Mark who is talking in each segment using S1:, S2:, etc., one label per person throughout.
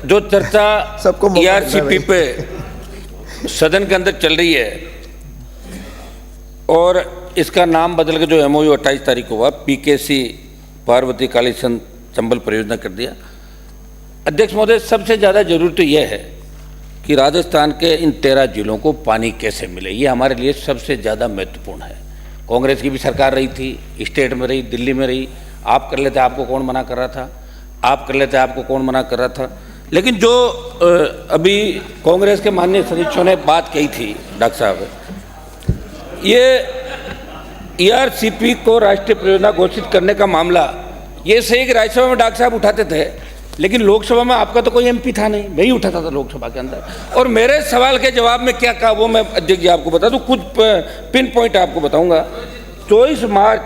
S1: जो चर्चा
S2: सबको
S1: ERCP पे सदन के अंदर चल रही है और इसका नाम बदल के जो MOU 28 तारीख को हुआ PKC पार्वती कालीचंद चंबल परियोजना कर दिया। अध्यक्ष महोदय, सबसे ज़्यादा जरूरी तो यह है कि राजस्थान के इन 13 जिलों को पानी कैसे मिले, ये हमारे लिए सबसे ज़्यादा महत्वपूर्ण है। कांग्रेस की भी सरकार रही थी, स्टेट में रही, दिल्ली में रही, आप कर लेते आपको कौन मना कर रहा था, आप कर लेते आपको कौन मना कर रहा था। लेकिन जो अभी कांग्रेस के माननीय सदस्यों ने बात कही थी डॉक्टर साहब, ये ERCP को राष्ट्रीय परियोजना घोषित करने का मामला, ये सही कि राज्यसभा में डॉक्टर साहब उठाते थे, लेकिन लोकसभा में आपका तो कोई MP था नहीं, मैं ही उठाता था लोकसभा के अंदर। और मेरे सवाल के जवाब में क्या कहा वो मैं अध्यक्ष जी आपको बता दूं, कुछ पिन पॉइंट आपको बताऊंगा। 24 मार्च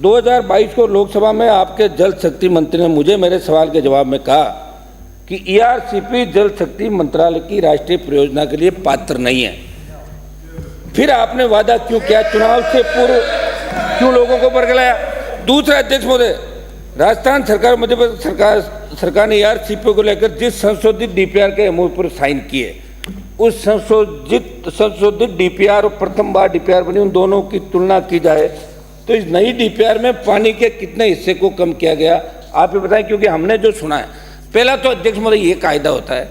S1: 2022 को लोकसभा में आपके जल शक्ति मंत्री ने मुझे मेरे सवाल के जवाब में कहा कि ERCP जल शक्ति मंत्रालय की राष्ट्रीय परियोजना के लिए पात्र नहीं है। फिर आपने वादा क्यों किया, चुनाव से पूर्व क्यों लोगों को बरगलाया? दूसरा अध्यक्ष महोदय, राजस्थान सरकार, मध्य प्रदेश सरकार ने ERCP को लेकर जिस संशोधित DPR के MOU पर साइन किए, उस संशोधित DPR और प्रथम बार DPR बनी, उन दोनों की तुलना की जाए तो इस नई DPR में पानी के कितने हिस्से को कम किया गया, आप ये बताएं। क्योंकि हमने जो सुना है, पहला तो अध्यक्ष महोदय ये कायदा होता है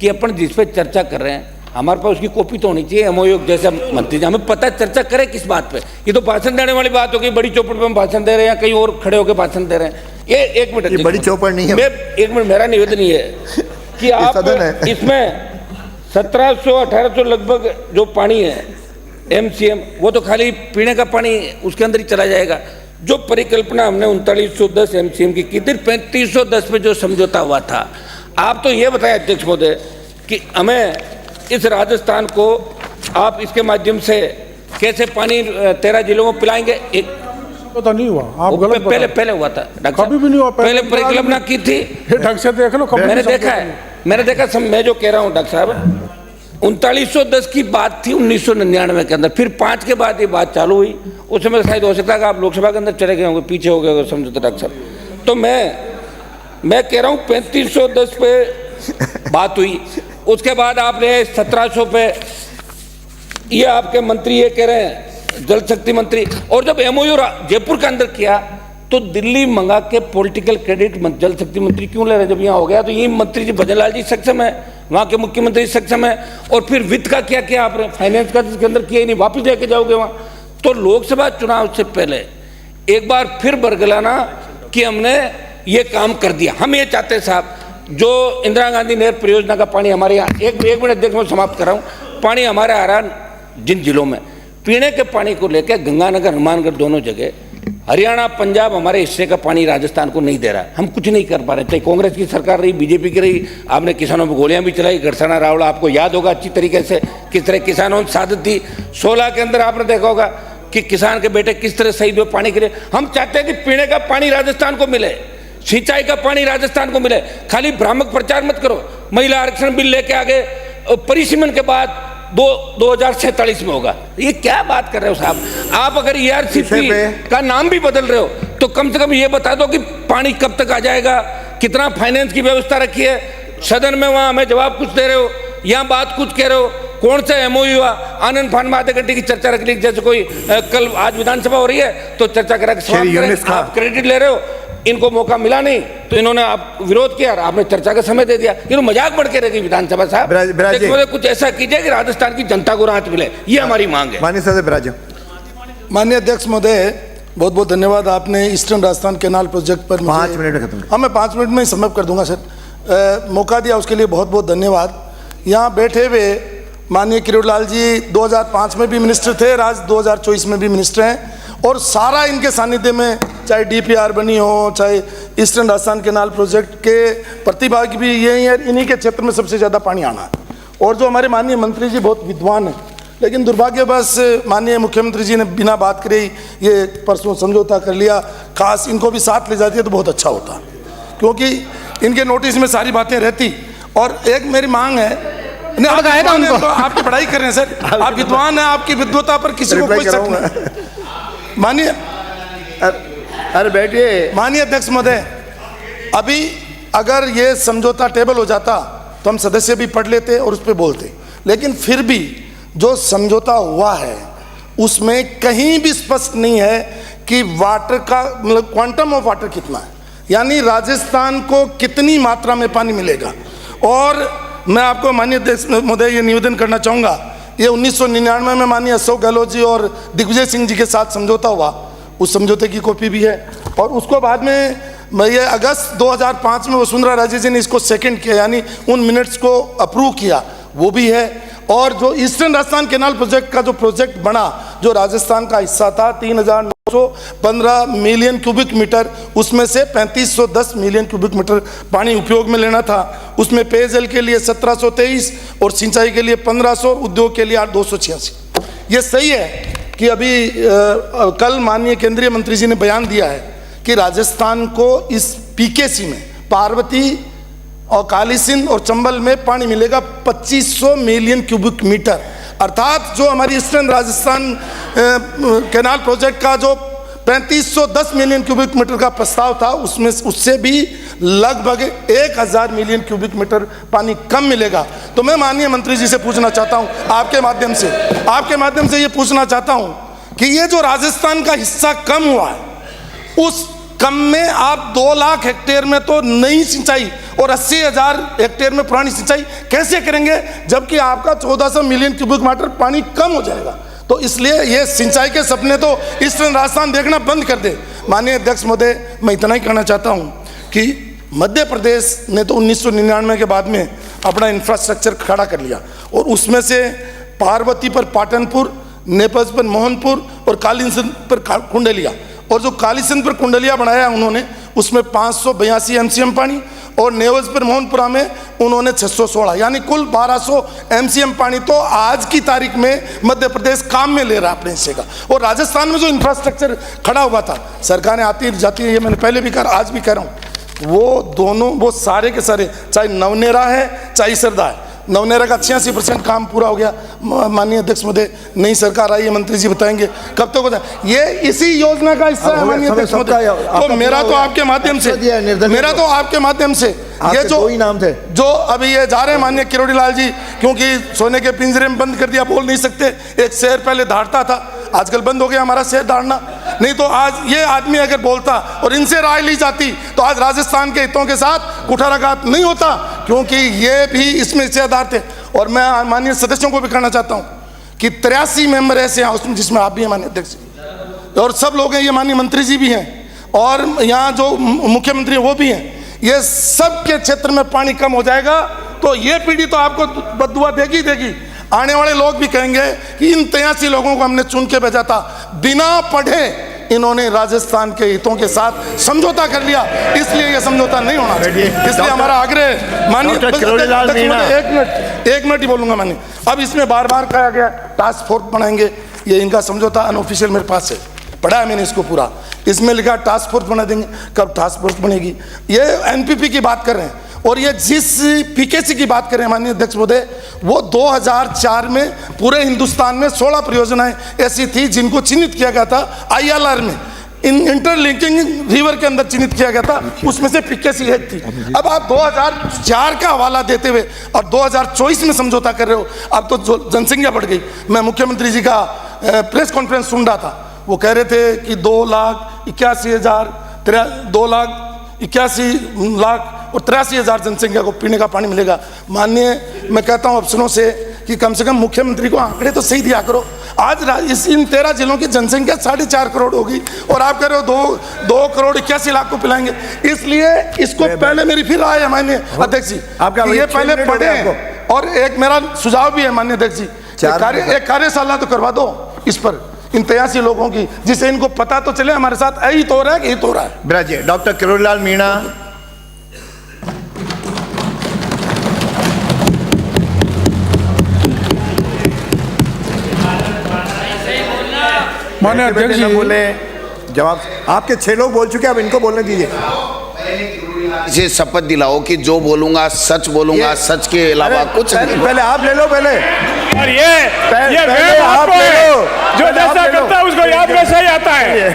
S1: कि अपन जिस पे चर्चा कर रहे हैं हमारे पास उसकी कॉपी तो होनी चाहिए। MOU जैसे मंत्री जी, हमें पता है चर्चा करें किस बात पे। ये तो भाषण देने वाली बात हो गई, बड़ी चौपड़ पे हम भाषण दे रहे हैं या कहीं और खड़े होकर भाषण दे रहे हैं। ये एक मिनट,
S2: ये बड़ी चौपड़ नहीं है।
S1: एक मिनट, मेरा निवेदन ये है कि आप इसमें 1700-1800 लगभग जो पानी है MCM, वो तो खाली पीने का पानी उसके अंदर ही चला जाएगा। जो परिकल्पना हमने 3910 MCM की थी, 3510 पे जो समझौता हुआ था, आप तो ये बताएं अध्यक्ष महोदय कि हमें इस राजस्थान को आप इसके माध्यम से कैसे पानी 13 जिलों को पिलाएंगे? एक
S3: तो नहीं हुआ, आप गलत
S1: पहले हुआ था डॉक्टर,
S3: कभी भी नहीं हुआ।
S1: पहले परिकल्पना की थी,
S3: ढंग से देख लो।
S1: मैंने देखा है, मैं जो कह रहा हूँ डॉक्टर साहब, 3910 की बात थी 1999 के अंदर, फिर 5 के बाद ये बात चालू हुई। उस समय शायद हो सकता है कि आप लोकसभा के अंदर चले गए होंगे, पीछे हो गए समझौता डॉक्टर साहब। तो मैं कह रहा हूँ 3510 पे बात हुई, उसके बाद आपने 1700 पे, ये आपके मंत्री ये कह रहे हैं जल शक्ति मंत्री। और जब MOU जयपुर के अंदर किया तो दिल्ली मंगा के पॉलिटिकल क्रेडिट जल शक्ति मंत्री क्यों ले रहे? जब यहाँ हो गया तो ये मंत्री जी भजन लाल जी सक्षम है, वहाँ के मुख्यमंत्री सक्षम है। और फिर वित्त का क्या किया आपने, फाइनेंस का इसके अंदर किया ही नहीं, वापिस लेके जाओगे वहाँ। तो लोकसभा चुनाव से पहले एक बार फिर बरगलाना कि हमने ये काम कर दिया। हम ये चाहते हैं साहब, जो इंदिरा गांधी नहर परियोजना का पानी हमारे यहाँ, एक मिनट देख मैं समाप्त कर रहा हूँ, पानी हमारे आ रहा जिन जिलों में पीने के पानी को लेकर गंगानगर हनुमानगढ़ दोनों जगह, हरियाणा पंजाब हमारे हिस्से का पानी राजस्थान को नहीं दे रहा है। हम कुछ नहीं कर पा रहे, चाहे कांग्रेस की सरकार रही, BJP की रही, आपने किसानों पर गोलियां भी चलाई, गड़साना रावड़ा, आपको याद होगा अच्छी तरीके से किस तरह किसानों ने साधत दी। 16 के अंदर आपने देखा होगा कि किसान के बेटे किस तरह शहीद हुए पानी के लिए। हम चाहते हैं कि पीने का पानी राजस्थान को मिले, सिंचाई का पानी राजस्थान को मिले। खाली भ्रामक प्रचार मत करो। महिला आरक्षण बिल लेके आगे परिसीमन के बाद 2047 में होगा, ये क्या बात कर रहे हो साहब? आप अगर ERCP का नाम भी बदल रहे हो तो कम से कम ये बता दो कि पानी कब तक आ जाएगा, कितना फाइनेंस की व्यवस्था रखी है। सदन में वहां हमें जवाब कुछ दे रहे हो, यहाँ बात कुछ कह रहे हो। कौन सा MOU हुआ, आनंद फान में आधे घंटे की चर्चा रख ली, जैसे कोई कल आज विधानसभा हो रही है तो चर्चा करा के आप क्रेडिट ले रहे हो। इनको मौका मिला नहीं तो इन्होंने आप विरोध किया, आपने चर्चा का समय दे दिया। ये तो मजाक बढ़ के रहेगी विधानसभा साहब। कुछ ऐसा कीजिए कि राजस्थान की जनता को राहत मिले, ये हमारी मांग है।
S3: माननीय अध्यक्ष महोदय, बहुत बहुत धन्यवाद। आपने ईस्टर्न राजस्थान कैनाल प्रोजेक्ट पर
S2: 5 मिनट खत्म।
S3: हाँ, मैं 5 मिनट में ही समाप्त कर दूंगा सर। मौका दिया उसके लिए बहुत बहुत धन्यवाद। यहाँ बैठे हुए माननीय किरोड़ लाल जी 2005 में भी मिनिस्टर थे, आज 2024 में भी मिनिस्टर हैं, और सारा इनके सानिध्य में चाहे DPR बनी हो, चाहे ईस्टर्न राजस्थान कैनाल प्रोजेक्ट के प्रतिभागी भी यही है, इन्हीं के क्षेत्र में सबसे ज़्यादा पानी आना है। और जो हमारे माननीय मंत्री जी बहुत विद्वान हैं, लेकिन दुर्भाग्यवश माननीय मुख्यमंत्री जी ने बिना बात करे ये परसों समझौता कर लिया। खास इनको भी साथ ले जाती है तो बहुत अच्छा होता, क्योंकि इनके नोटिस में सारी बातें रहती। और एक मेरी मांग है, नहीं आप तो आपकी पढ़ाई कर रहे हैं सर, आप विद्वान हैं, आपकी विद्वता पर किसी को कोई शक नहीं। माननीय
S2: अरे बैठिए।
S3: माननीय अध्यक्ष महोदय, अभी अगर ये समझौता टेबल हो जाता तो हम सदस्य भी पढ़ लेते और उस पर बोलते, लेकिन फिर भी जो समझौता हुआ है उसमें कहीं भी स्पष्ट नहीं है कि वाटर का मतलब क्वांटम ऑफ वाटर कितना है, यानी राजस्थान को कितनी मात्रा में पानी मिलेगा। और मैं आपको माननीय अध्यक्ष महोदय ये निवेदन करना चाहूँगा, ये 1999 में माननीय अशोक गहलोत जी और दिग्विजय सिंह जी के साथ समझौता हुआ, उस समझौते की कॉपी भी है। और उसको बाद में ये अगस्त 2005 में वसुंधरा राजे जी ने इसको सेकंड किया, यानी उन मिनट्स को अप्रूव किया, वो भी है। और जो ईस्टर्न राजस्थान कैनाल प्रोजेक्ट का जो प्रोजेक्ट बना, जो राजस्थान का हिस्सा था 3,915 मिलियन क्यूबिक मीटर, उसमें से 3,510 मिलियन क्यूबिक मीटर पानी उपयोग में लेना था। उसमें पेयजल के लिए 1,723 और सिंचाई के लिए 1,500 और उद्योग के लिए 286। ये सही है कि अभी कल माननीय केंद्रीय मंत्री जी ने बयान दिया है कि राजस्थान को इस पीकेसी में पार्वती और काली सिंध और चंबल में पानी मिलेगा 2,500 मिलियन क्यूबिक मीटर, अर्थात जो हमारी ईस्टर्न राजस्थान कैनाल प्रोजेक्ट का जो 3,510 मिलियन क्यूबिक मीटर का प्रस्ताव था, उसमें उससे भी लगभग 1,000 मिलियन क्यूबिक मीटर पानी कम मिलेगा। तो मैं माननीय मंत्री जी से पूछना चाहता हूं, आपके माध्यम से ये पूछना चाहता हूं कि ये जो राजस्थान का हिस्सा कम हुआ है, उस कम में आप 2 लाख हेक्टेयर में तो नई सिंचाई और 80,000 हेक्टेयर में पुरानी सिंचाई कैसे करेंगे, जबकि आपका 1,400 मिलियन क्यूबिक मीटर पानी कम हो जाएगा। तो इसलिए ये सिंचाई के सपने तो ईस्टर्न राजस्थान देखना बंद कर दे। माननीय अध्यक्ष महोदय, मैं इतना ही कहना चाहता हूँ कि मध्य प्रदेश ने तो 1999 के बाद में अपना इंफ्रास्ट्रक्चर खड़ा कर लिया, और उसमें से पार्वती पर पाटनपुर, नेपज पर मोहनपुर और कालीसिंध पर कुंडलिया, और जो कालीसिंध पर कुंडलिया बनाया उन्होंने, उसमें 582 एमसीएम पानी, और नेवज पर मोहनपुरा में उन्होंने 616, यानी कुल 1200 एमसीएम पानी तो आज की तारीख में मध्य प्रदेश काम में ले रहा है अपने हिस्से का। और राजस्थान में जो इंफ्रास्ट्रक्चर खड़ा हुआ था, सरकारें आती जाती है, ये मैंने पहले भी कहा, आज भी कह रहा हूँ, वो दोनों, वो सारे के सारे, चाहे नवनेरा है चाहे सरदा है, नवनेरा का 86% काम पूरा हो गया। माननीय अध्यक्ष महोदय, नई सरकार आई है, मंत्री जी बताएंगे कब तक होता है। ये इसी योजना का हिस्सा है माननीय अध्यक्ष महोदय। तो मेरा तो आपके माध्यम से ये जो ही नाम थे जो अभी ये जा रहे हैं माननीय किरोड़ी लाल जी, क्योंकि सोने के पिंजरे में बंद कर दिया, बोल नहीं सकते। एक शेर पहले धाड़ता था, आजकल बंद हो गया हमारा शेर धाड़ना, नहीं तो आज ये आदमी अगर बोलता और इनसे राय ली जाती तो आज राजस्थान के हितों के साथ कुठाराघात नहीं होता, क्योंकि ये भी इसमें हिस्सेदार थे। और मैं माननीय सदस्यों को भी कहना चाहता हूँ कि 83 मेंबर ऐसे हैं उसमें, जिसमें आप भी हैं माननीय अध्यक्ष, और सब लोग हैं, ये माननीय मंत्री जी भी हैं, और यहाँ जो मुख्यमंत्री वो भी हैं। ये सब के क्षेत्र में पानी कम हो जाएगा तो ये पीढ़ी तो आपको बद्दुआ देगी देगी। आने वाले लोग भी कहेंगे कि इन 83 लोगों को हमने चुन के भेजा था, बिना पढ़े इन्होंने राजस्थान के हितों के साथ समझौता कर लिया, इसलिए ये समझौता नहीं होना चाहिए। इसलिए हमारा आग्रह माननीय, एक मिनट ही बोलूंगा माननीय। अब इसमें बार बार कहा गया टास्क फोर्स बनाएंगे, ये इनका समझौता अनऑफिशियल मेरे पास है, पढ़ा है मैंने इसको पूरा, इसमें लिखा टास्क फोर्स बना देंगे। कब टास्क फोर्स बनेगी? ये एनपीपी की बात कर रहे हैं, और ये जिस पीकेसी की बात करें माननीय अध्यक्ष महोदय, वो 2004 में पूरे हिंदुस्तान में 16 परियोजनाएं ऐसी थी जिनको चिन्हित किया गया था ILR में, इंटरलिंकिंग रिवर के अंदर चिन्हित किया गया था, उसमें से पीकेसी एक थी। अब आप 2004 का हवाला देते हुए और 2024 में समझौता कर रहे हो। अब तो जनसंख्या बढ़ गई। मैं मुख्यमंत्री जी का प्रेस कॉन्फ्रेंस सुन रहा था, वो कह रहे थे कि 2,81,000 और 83,000 जनसंख्या को पीने का पानी मिलेगा। माननीय, मैं कहता हूं अफसरों से कि कम से कम मुख्यमंत्री को आंकड़े तो सही दिया करो। आज इन 13 जिलों की जनसंख्या 4.5 करोड़ होगी और आप कह रहे हो 2 करोड़ 81 लाख को पिलाएंगे। इसलिए इसको पहले मेरी फिर राय है माननीय अध्यक्ष जी, ये पहले पढ़े। और एक मेरा सुझाव भी है माननीय अध्यक्ष जी, एक कार्यशाला तो करवा दो इस पर, इन 83 लोगों की, जिससे इनको पता तो चले हमारे साथ यही तो हो रहा है, यही तो हो रहा है।
S2: ब्राजे डॉक्टर किरोड़ी लाल मीणा।
S4: माननीय अध्यक्ष जी,
S2: बोले जवाब, आपके 6 लोग बोल चुके हैं, अब इनको बोलने दीजिए।
S4: से शपथ दिलाओ कि जो बोलूंगा सच बोलूंगा, सच के अलावा कुछ नहीं।
S2: पहले आप ले लो पहले।
S5: और ये
S2: पहले
S5: वेब
S2: आप
S5: आपको
S2: ले
S5: है,
S2: लो।
S5: जो
S2: पहले आप
S5: जैसा
S2: ले लो।
S5: करता है उसको याद वैसा ही आता है।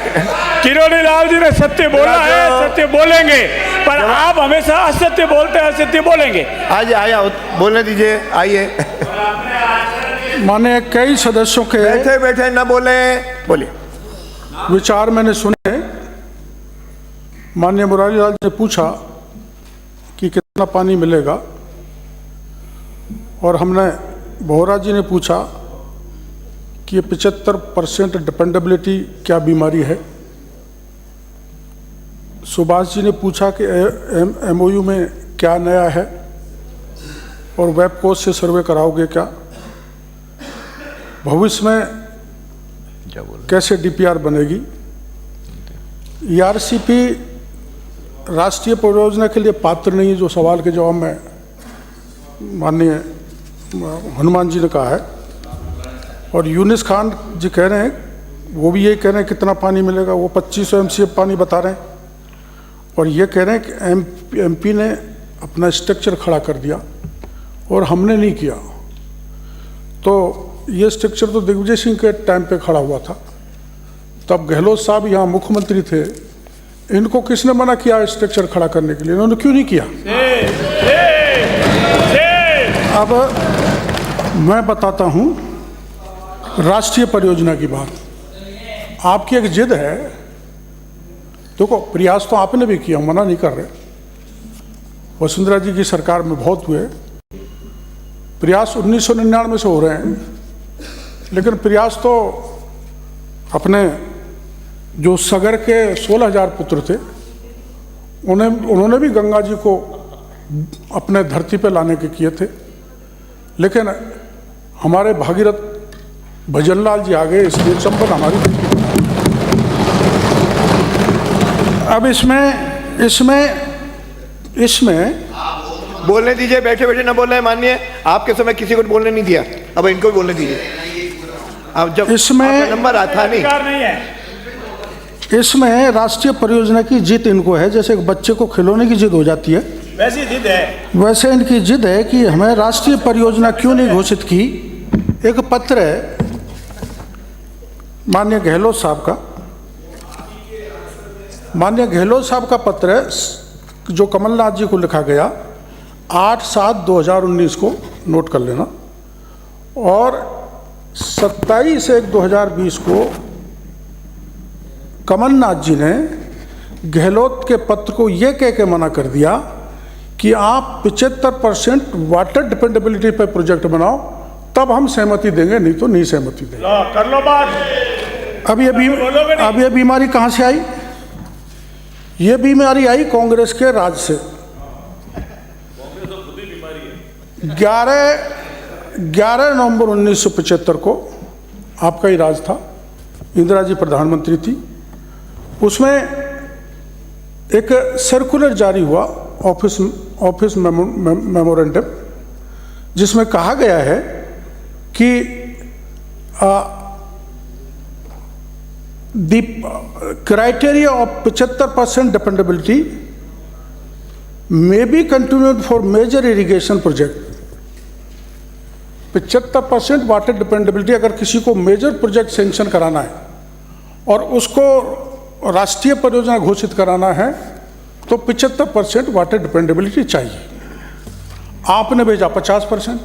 S5: किरोड़ी लाल जी ने सत्य बोला है, सत्य बोलेंगे, पर आप हमेशा असत्य बोलते हैं, असत्य बोलेंगे।
S2: आइए आइए बोलने दीजिए, आइए।
S6: माने कई सदस्यों के
S2: बैठे बैठे न बोले, बोलिए।
S6: विचार मैंने सुने। माननीय मुरारी लाल जी ने पूछा कि कितना पानी मिलेगा, और हमने बोहरा जी ने पूछा कि ये 75% डिपेंडेबिलिटी क्या बीमारी है। सुभाष जी ने पूछा कि MOU में क्या नया है और वेब कोर्स से सर्वे कराओगे क्या, भविष्य में कैसे DPR बनेगी। ERCP राष्ट्रीय परियोजना के लिए पात्र नहीं है, जो सवाल के जवाब में माननीय हनुमान जी ने कहा है। और यूनिस खान जी कह रहे हैं, वो भी यही कह रहे हैं कितना पानी मिलेगा, वो 2500 MCF पानी बता रहे हैं, और ये कह रहे हैं कि MP ने अपना स्ट्रक्चर खड़ा कर दिया और हमने नहीं किया। तो ये स्ट्रक्चर तो दिग्विजय सिंह के टाइम पे खड़ा हुआ था, तब गहलोत साहब यहाँ मुख्यमंत्री थे, इनको किसने मना किया स्ट्रक्चर खड़ा करने के लिए, इन्होंने क्यों नहीं किया। अब मैं बताता हूँ राष्ट्रीय परियोजना की बात। आपकी एक जिद है, देखो प्रयास तो आपने भी किया, मना नहीं कर रहे, वसुंधरा जी की सरकार में बहुत हुए प्रयास, 1999 से हो रहे हैं, लेकिन प्रयास तो अपने जो सगर के 16,000 पुत्र थे उन्होंने भी गंगा जी को अपने धरती पे लाने के किए थे, लेकिन हमारे भागीरथ भजनलाल जी आ गए, इसलिए चंबल हमारी। अब इसमें
S2: बोलने दीजिए, बैठे बैठे न बोल रहे हैं माननीय। आपके समय किसी को बोलने नहीं दिया, अब इनको भी बोलने दीजिए। अब जब
S6: इसमें
S2: नंबर आता नहीं,
S5: नहीं है।
S6: इसमें राष्ट्रीय परियोजना की जिद इनको है, जैसे एक बच्चे को खिलौने की जिद हो जाती है,
S5: वैसी जिद है,
S6: वैसे इनकी जिद है कि हमें राष्ट्रीय परियोजना क्यों नहीं घोषित की। एक पत्र है माननीय गहलोत साहब का, माननीय गहलोत साहब का पत्र है जो कमलनाथ जी को लिखा गया 8/7/2019 को नोट कर लेना, और 27/1/2020 को कमलनाथ जी ने गहलोत के पत्र को यह कह के मना कर दिया कि आप 75% वाटर डिपेंडेबिलिटी पर प्रोजेक्ट बनाओ, तब हम सहमति देंगे, नहीं तो नहीं सहमति देंगे।
S5: कर लो बात।
S6: अब ये बीमारी कहाँ से आई? ये बीमारी आई कांग्रेस के राज से। 11 नवंबर 1975 को आपका ही राज था, इंदिरा जी प्रधानमंत्री थी, उसमें एक सर्कुलर जारी हुआ, ऑफिस मेमोरेंडम, जिसमें कहा गया है कि the criteria of 75% dependability may be continued for major irrigation project। 75% water dependability अगर किसी को मेजर प्रोजेक्ट सेंक्शन कराना है और उसको राष्ट्रीय परियोजना घोषित कराना है तो 75% वाटर डिपेंडेबिलिटी चाहिए। आपने भेजा 50%,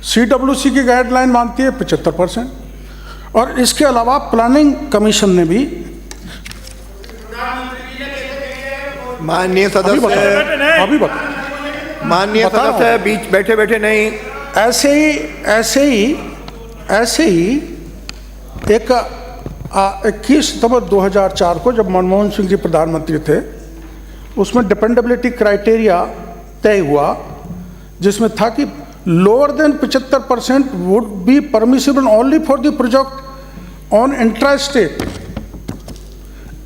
S6: CWC की गाइडलाइन मानती है 75%, और इसके अलावा प्लानिंग कमीशन ने भी
S2: माननीय सदस्य माननीय सदस्य बीच बैठे बैठे नहीं।
S6: ऐसे ही एक 21 सितंबर 2004 को जब मनमोहन सिंह जी प्रधानमंत्री थे, उसमें डिपेंडेबिलिटी क्राइटेरिया तय हुआ, जिसमें था कि lower than 75% would be permissible only for the project on intra state.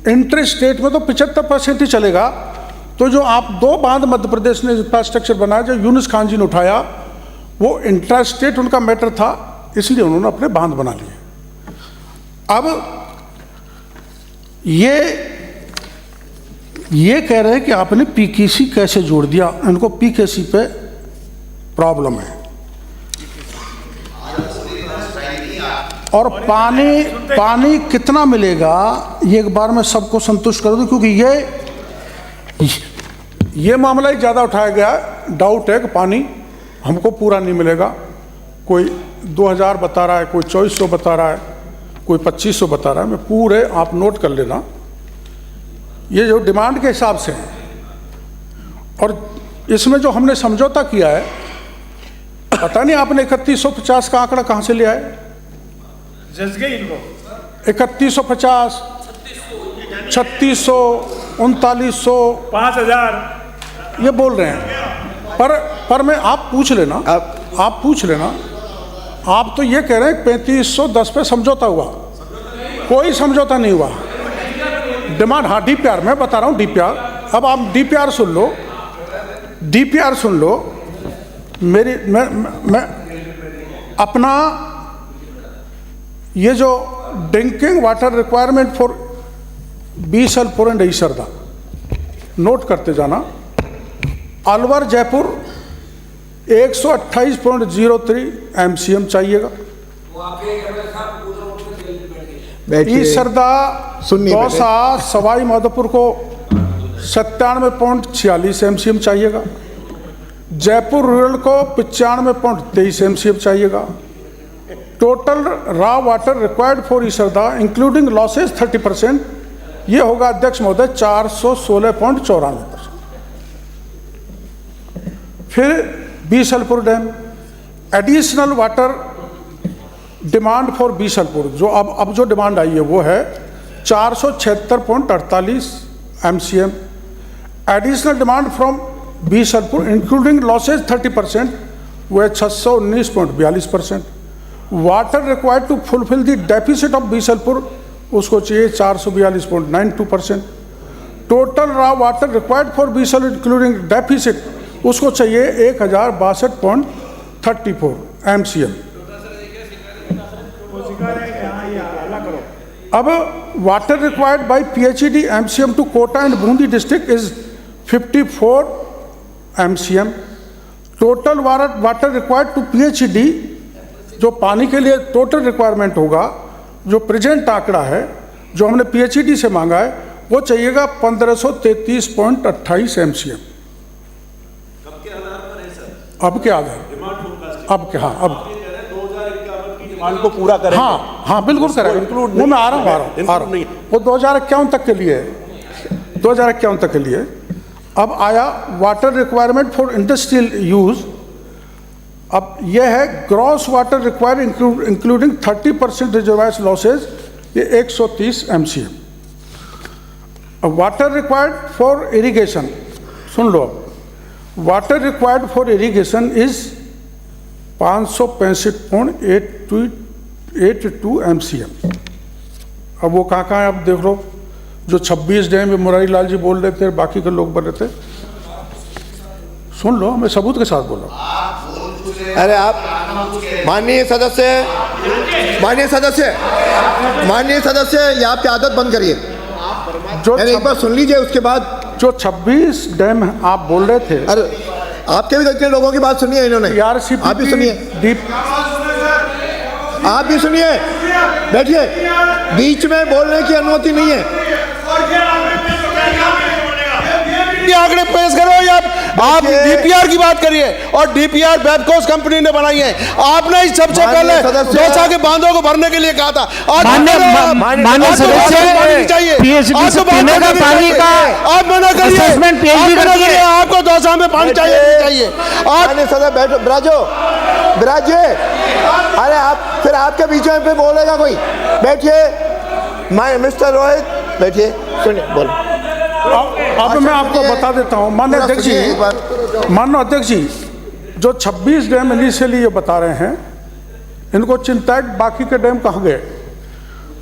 S6: Inter state में तो 75% ही चलेगा। तो जो आप 2 बांध मध्य प्रदेश ने इंफ्रास्ट्रक्चर बनाया, जो यूनुस खान जी ने उठाया, वो इंट्रा स्टेट उनका मैटर था, इसलिए उन्होंने अपने बांध बना लिए। अब ये ये कह रहे हैं कि आपने पीकेसी कैसे जोड़ दिया, इनको पीकेसी पे प्रॉब्लम है। और पानी कितना मिलेगा ये एक बार में सबको संतुष्ट कर दूं, क्योंकि ये मामला ही ज़्यादा उठाया गया। डाउट है कि पानी हमको पूरा नहीं मिलेगा। कोई 2000 बता रहा है, कोई 2400 बता रहा है, कोई 2500 बता रहा है। मैं पूरे आप नोट कर लेना, ये जो डिमांड के हिसाब से है। और इसमें जो हमने समझौता किया है, पता नहीं आपने 3150 का आंकड़ा कहाँ से लिया है। 3150, 3600, 3900,
S5: 5000
S6: ये बोल रहे हैं। पर मैं आप पूछ लेना, आप पूछ लेना। आप तो ये कह रहे हैं 3510 पे समझौता हुआ, कोई समझौता नहीं हुआ। डिमांड, हाँ डीपीआर, मैं बता रहा हूँ डीपीआर। अब आप डीपीआर सुन लो, डीपीआर सुन लो मेरी। मैं अपना ये जो drinking water requirement for Bisalpur and Isarda note करते जाना। अलवर जयपुर 128.03 MCM चाहिएगा। ईसरदा दौसा सवाई माधोपुर को 97.46 MCM चाहिएगा। जयपुर रूरल को 95.23 MCM चाहिएगा। Total raw water required for Isarda including losses 30%, ये होगा अध्यक्ष महोदय 416.94%। फिर Bisalpur dam additional water demand for Bisalpur, जो अब जो डिमांड आई है वो है 476.48 MCM। Additional demand from Bisalpur including losses 30%, वो है 619.42%। Water required to fulfill the deficit of Bisalpur, उसको चाहिए 442.92%। Total raw water required for Bisalpur including deficit, उसको चाहिए 1062.34 MCM। अब water required by PHED MCM to Kota and Bundi district is 54 MCM। Total water required to PHED, जो पानी के लिए टोटल रिक्वायरमेंट होगा, जो प्रेजेंट आंकड़ा है जो हमने PHED से मांगा है, वो चाहिएगा 1533.28 MCM। अब क्या आधार, अब क्या, हाँ अब
S7: डिमांड को पूरा करें।
S6: हाँ बिल्कुल करेंगे, वो मैं आ रहा हूँ। वो 2051 तक के लिए, 2051 तक के लिए। अब आया water requirement for industrial use. अब यह है gross water required including 30% reservoirs losses, ये 130 MCM। अब water required for irrigation, soon low, water required for irrigation is 565.82 MCM। अब वो कहाँ है आप देख लो, जो 26 डैम मुरारी लाल जी बोल रहे थे, बाकी के लोग बोल रहे थे। सुन लो, मैं सबूत के साथ बोल रहा हूँ।
S2: अरे आप माननीय सदस्य, ये आपकी आदत बंद करिए।
S6: जो
S2: एक बार सुन लीजिए, उसके बाद
S6: जो 26 डैम आप बोल रहे थे,
S2: अरे आपके भी इतने लोगों की बात सुनी है इन्होंने। आप भी सुनिए, आप भी सुनिए, बैठिए, बीच में बोलने की अनुमति नहीं है।
S7: आंकड़े पेश करो, या आप डीपीआर की बात करिए, और डीपीआर बैबकोस कंपनी ने बनाई है। आपने सबसे पहले दौसा के बांधों को भरने के लिए कहा था।
S8: माननीय सदस्य, PHED से पीने का पानी का
S7: आप मना करिए,
S8: असेसमेंट PHED करती है।
S7: आपको दौसा में पानी चाहिए।
S2: माननीय सदस्य बैठो, बिराजिए। अरे आप फिर आपके बीच में बोलेगा कोई, बैठिए। मिस्टर रोहित बैठिए, सुनिए, बोलो।
S6: अब मैं आपको बता देता हूँ माननीय अध्यक्ष जी, जो 26 डैम इनिशियली ये बता रहे हैं, इनको चिंता है बाकी के डैम कहाँ गए।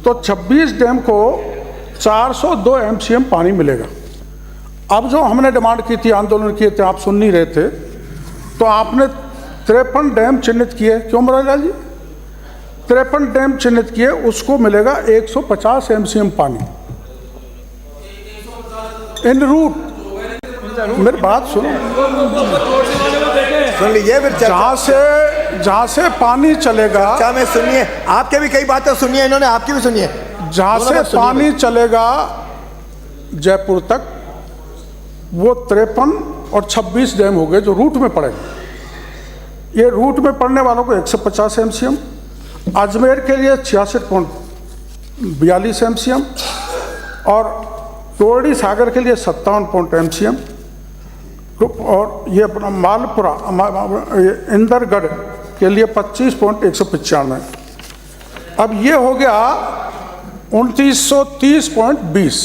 S6: तो 26 डैम को 402 MCM पानी मिलेगा। अब जो हमने डिमांड की थी, आंदोलन किए थे, आप सुन नहीं रहे थे, तो आपने 53 डैम चिन्हित किए। क्यों मुरारीलाल जी? 53 डैम चिन्हित किए, उसको मिलेगा 150 MCM पानी। इन रूट, मेरी बात सुनो,
S2: सुन लीजिए फिर
S6: जहाँ से पानी चलेगा,
S2: चर्चा में सुनिए, आपके भी कई बातें सुनिए, इन्होंने आपकी भी सुनिए।
S6: जहाँ
S2: दोनों
S6: से
S2: बात सुनिए
S6: पानी चलेगा जयपुर तक, वो 53 और 26 डैम हो गए जो रूट में पड़ेंगे। ये रूट में पड़ने वालों को 150 MCM, अजमेर के लिए 66.42 MCM और तोरड़ी सागर के लिए 57 MCM, और ये अपना मालपुरा इंदरगढ़ के लिए 25.195। अब ये हो गया 2930.20,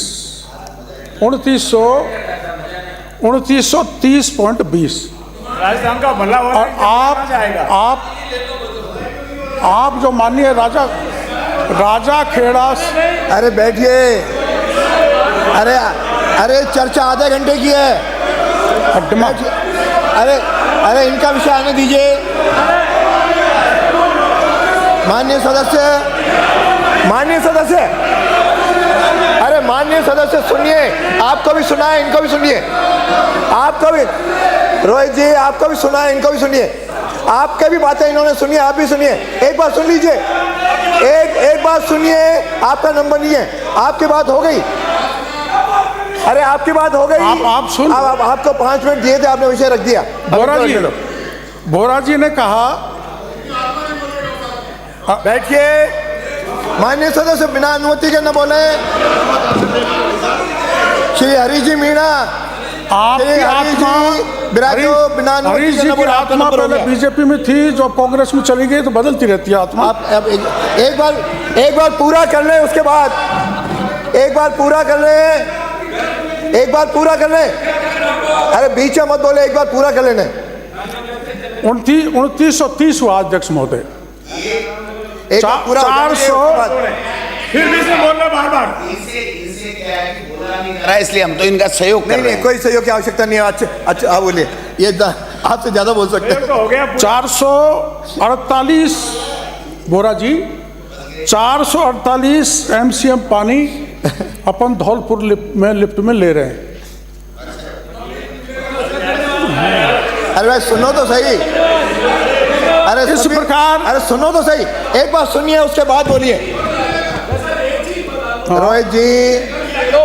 S6: 2930.20।
S5: राजस्थान का भला हो
S6: और आप जो माननीय राजा खेड़ा,
S2: अरे बैठिए, अरे चर्चा आधे घंटे की है। अरे इनका विषय आने दीजिए। माननीय सदस्य, अरे माननीय सदस्य सुनिए, आपको भी सुना है, इनको भी सुनिए, आपको भी, रोहित जी आपको भी सुना है, इनको भी सुनिए, आपके भी बातें इन्होंने सुनी, आप भी सुनिए। एक बात सुन लीजिए, एक बात सुनिए, आपका नंबर नहीं है, आपकी बात हो गई। अरे आपकी बात हो गई,
S6: आप सुन,
S2: अब आपको 5 मिनट दिए थे, आपने विषय रख दिया।
S6: बोरा जी ने कहा,
S2: बैठिए। माननीय सदस्य बिना अनुमति के न बोले। श्री हरी जी मीणा,
S6: आपकी आत्मा, हरीश जी की आत्मा पहले बीजेपी में थी, जो कांग्रेस में चली गई, तो बदलती रहती है आत्मा।
S2: आप एक बार पूरा कर ले, उसके बाद एक बार पूरा कर ले। अरे बीच में मत बोले, एक बार पूरा कर लेने।
S6: 2930 हुआ अध्यक्ष महोदय। 400
S5: फिर भी से बोलना बार-बार।
S4: इसलिए हम तो इनका सहयोग कर रहे
S2: नहीं,
S4: हैं।
S2: कोई सहयोग की आवश्यकता नहीं है। अच्छा हाँ बोलिए, ये आपसे ज्यादा बोल सकते हैं।
S5: हो गया
S6: 448 बोरा जी, 448 MCM पानी अपन धौलपुर लिफ्ट में ले रहे हैं।
S2: अरे भाई सुनो तो सही, अरे
S6: इस प्रकार,
S2: अरे सुनो तो सही, एक बात सुनिए, उसके बाद बोलिए। रोहित जी,
S9: तो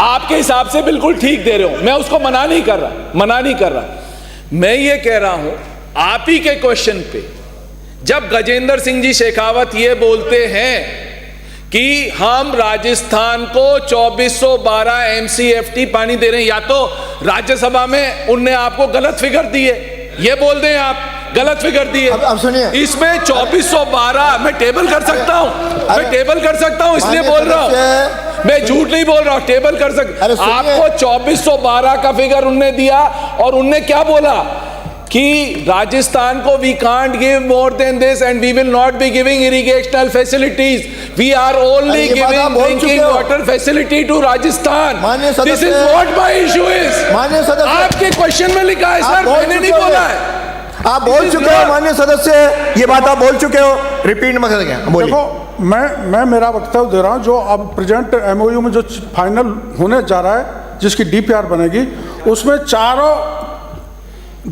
S9: आपके हिसाब से बिल्कुल ठीक दे रहे हो, मैं उसको मना नहीं कर रहा। मैं ये कह रहा हूं, आप ही के क्वेश्चन पे जब गजेंद्र सिंह जी शेखावत ये बोलते हैं कि हम राजस्थान को 2412 MCFT पानी दे रहे हैं, या तो राज्यसभा में उनने आपको गलत फिगर दी है, ये बोल दें आप गलत फिगर दी है।
S2: अब सुनिए,
S9: इसमें 2412 मैं टेबल कर सकता हूं, इसलिए बोल रहा हूं, मैं झूठ नहीं बोल रहा हूं, टेबल कर सकता। आपको 2412 का फिगर उनने दिया, और उनने क्या बोला कि राजस्थान को we can't give more than this and we will not be giving irrigational facilities, we are only giving drinking water facility to Rajasthan. This is what my issue is.
S2: माननीय सदस्य,
S9: आपके क्वेश्चन में लिखा है सर, मैंने नहीं बोला है।
S2: आप बोल चुके हो माननीय सदस्य, ये बात आप बोल चुके हो, रिपीट मत करेंगे।
S6: देखो, मैं मेरा वक्तव्य दे रहा हूं, जो अब प्रेजेंट MOU में जो फाइनल होने जा रहा है, जिसकी DPR बनेगी, उसमें चारों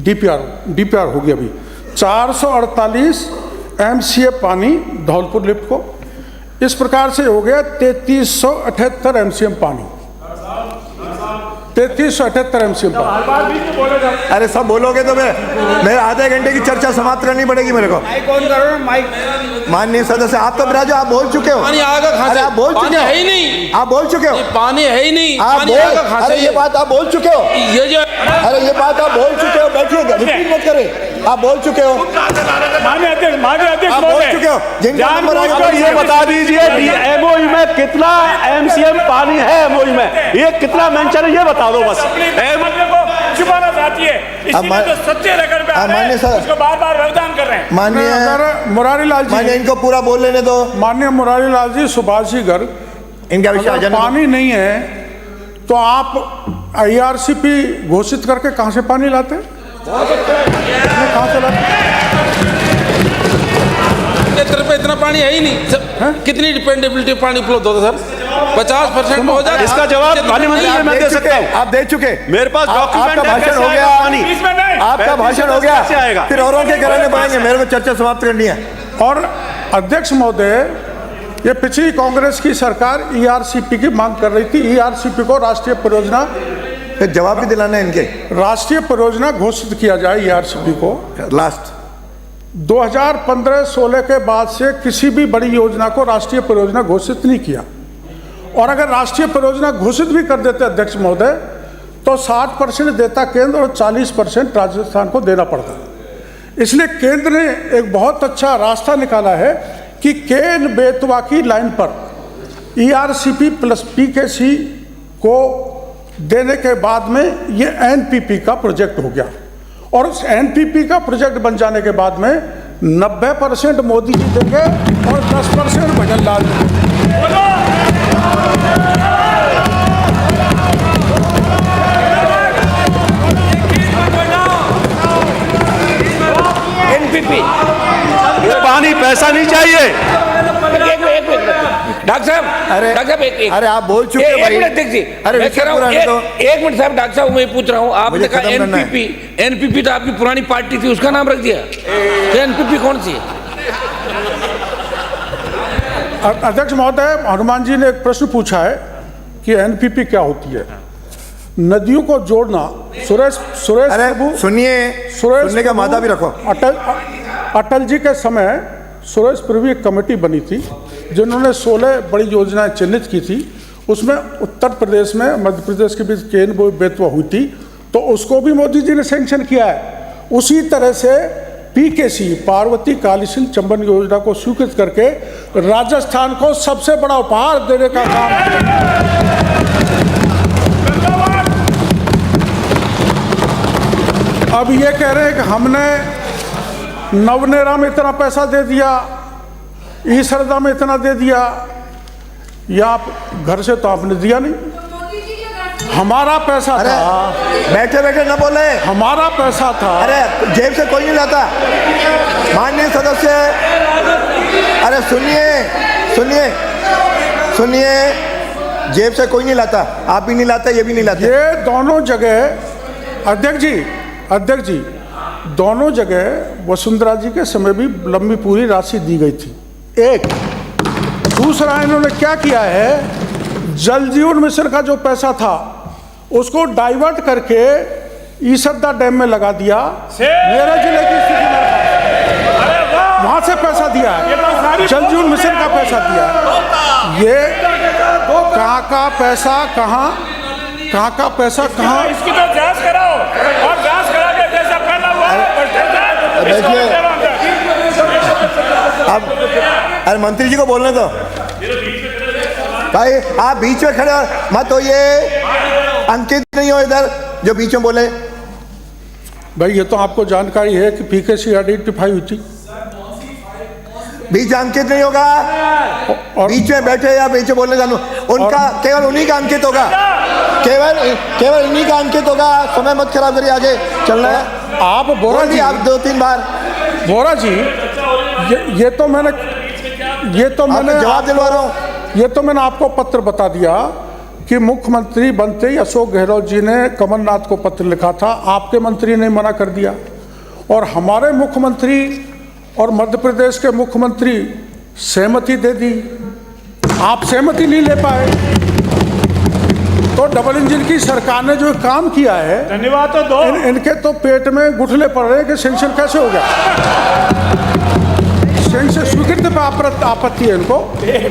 S6: DPR होगी। अभी 448 MCA पानी धौलपुर लिफ्ट को, इस प्रकार से हो गया 3378 MCM पानी, 3378 MCM पानी।
S2: अरे सब बोलोगे तो मैं आधे घंटे की चर्चा समाप्त करनी पड़ेगी मेरे को। माननीय सदस्य, आप तो बिराजो, आप बोल चुके हो।
S9: पानी आएगा कहां से?
S2: आप बोल चुके हो,
S9: है ही नहीं,
S2: आप बोल चुके हो,
S9: पानी है ही नहीं,
S2: आप
S9: पानी आएगा कहां से?
S2: अरे ये बात आप बोल चुके हो,
S9: ये जो
S2: अरे ये बात आप बोल चुके हो, बैठिए, रिपीट मत करें, आप बोल चुके हो,
S5: माननीय अध्यक्ष
S2: आप बोल चुके हो। जिनका नंबर आएगा
S5: ये बता दीजिए MOU में कितना MCM पानी है, MOU में ये कितना मेंशन है, ये बता दो बस। छुपाना चाहती है, इसलिए तो सच्चे रेकॉर्ड पे आ रहे हैं, उसको बार-बार व्यवधान कर रहे हैं।
S2: माननीय
S6: मुरारी लाल जी,
S2: इनको पूरा बोल लेने दो।
S6: माननीय मुरारी लाल जी, सुभाष जी गर्ग,
S2: इनका विषय
S6: अगर पानी नहीं है तो आप IRCP घोषित करके कहां से पानी लाते हैं? कहां से लाते?
S9: क्षेत्र पे इतना पानी है ही नहीं, कितनी डिपेंडेबिलिटी पानी उपलब्ध होता है सर? 50% हो जाए।
S5: इसका जवाब माननीय मंत्री जी मैं दे सकता हूँ।
S2: आप दे चुके,
S5: मेरे पास डॉक्यूमेंट
S2: आपका
S5: है,
S2: भाषण
S5: कैसे
S2: हो
S5: आएगा
S2: गया,
S5: पानी?
S2: आपका भाषण हो
S5: कैसे आएगा?
S2: गया, फिर औरों के घराने बनाएंगे, मेरे को चर्चा समाप्त करनी है।
S6: और अध्यक्ष महोदय, ये पिछली कांग्रेस की सरकार ईआरसीपी की मांग कर रही थी। ईआरसीपी को राष्ट्रीय परियोजना,
S2: फिर जवाब भी दिलाना है इनके,
S6: राष्ट्रीय परियोजना घोषित किया जाए ईआरसीपी को।
S2: लास्ट
S6: 2015-16 के बाद से किसी भी बड़ी योजना को राष्ट्रीय परियोजना घोषित नहीं किया। और अगर राष्ट्रीय परियोजना घोषित भी कर देते अध्यक्ष महोदय, तो 60% देता केंद्र और 40% राजस्थान को देना पड़ता। इसलिए केंद्र ने एक बहुत अच्छा रास्ता निकाला है कि केन बेतवा की लाइन पर ईआरसीपी प्लस पीकेसी को देने के बाद में ये एनपीपी का प्रोजेक्ट हो गया। और उस एनपीपी का प्रोजेक्ट बन जाने के बाद में 90% मोदी जी देंगे और 10% भजन लाल देंगे।
S1: एनपीपी
S5: पानी पैसा नहीं चाहिए।
S1: डॉक्टर साहब,
S2: अरे
S1: डॉक्टर साहब एक
S2: अरे आप बोल चुके
S1: एक
S2: भाई।
S1: मिनट देखिए,
S2: अरे
S1: मैं कह रहा हूँ एक मिनट साहब, डॉक्टर साहब मैं पूछ रहा हूँ, आपने कहा एनपीपी, एनपीपी तो आपकी पुरानी पार्टी थी, उसका नाम रख दिया, एनपीपी कौन सी है?
S6: अध्यक्ष महोदय, हनुमान जी ने एक प्रश्न पूछा है कि एनपीपी क्या होती है। नदियों को जोड़ना। सुरेश
S2: अरे
S6: प्रभु
S2: सुनिए, सुनने का मादा भी रखो।
S6: अटल जी के समय सुरेश प्रभु एक कमेटी बनी थी जिन्होंने 16 बड़ी योजनाएं चिन्हित की थी। उसमें उत्तर प्रदेश में मध्य प्रदेश के बीच केन बेतवा हुई थी, तो उसको भी मोदी जी ने सैंक्शन किया है। उसी तरह से पीकेसी पार्वती काली सिंह चंबल योजना को स्वीकृत करके राजस्थान को सबसे बड़ा उपहार देने का काम। अब ये कह रहे हैं कि हमने नवनेरा में इतना पैसा दे दिया, ईसरदा में इतना दे दिया, या आप घर से तो आपने दिया नहीं। हमारा पैसा था।
S2: बैठे बैठे न बोले,
S6: हमारा पैसा था।
S2: अरे जेब से कोई नहीं लाता। माननीय सदस्य, अरे सुनिए सुनिए सुनिए, जेब से कोई नहीं लाता, आप भी नहीं लाते, ये भी नहीं लाते।
S6: ये दोनों जगह अध्यक्ष जी दोनों जगह वसुंधरा जी के समय भी लंबी पूरी राशि दी गई थी। एक दूसरा, इन्होंने क्या किया है, जल जीवन मिशन का जो पैसा था उसको डाइवर्ट करके ईसरदा डैम में लगा दिया। मेरा जिले की स्थिति वहां से पैसा दिया है, जल जीवन मिशन का पैसा दिया है। ये कहाँ का पैसा कहाँ का पैसा कहाँ?
S5: इसकी तो जांच कराओ और जांच करा के जैसा फैला हुआ
S2: देखिए, अब अरे मंत्री जी को बोलने दो भाई, आप बीच में खड़े मत होइए, अंकित नहीं हो इधर जो बीच में बोले।
S6: भाई ये तो आपको जानकारी है कि पीकेसी आइडेंटिफाई हुई थी।
S2: बीच अंकित नहीं होगा, और बीच में बैठे या बीच में बोलने जानू, उनका केवल उन्हीं का अंकित होगा, केवल इन्हीं का अंकित होगा। समय मत खराब करिए, आगे चलना है।
S6: आप बोरा जी,
S2: आप 2-3 बार
S6: बोरा जी, ये तो मैंने
S2: जवाब दिलवा रहा हूँ।
S6: ये तो मैंने आपको पत्र बता दिया कि मुख्यमंत्री बनते ही अशोक गहलोत जी ने कमलनाथ को पत्र लिखा था, आपके मंत्री ने मना कर दिया, और हमारे मुख्यमंत्री और मध्य प्रदेश के मुख्यमंत्री सहमति दे दी, आप सहमति नहीं ले पाए। तो डबल इंजन की सरकार ने जो काम किया है,
S5: धन्यवाद तो दो।
S6: इनके तो पेट में गुठले पड़ रहे हैं कि सेंक्शन कैसे हो गया। सेंक्शन स्वीकृति पर आपत्ति है इनको,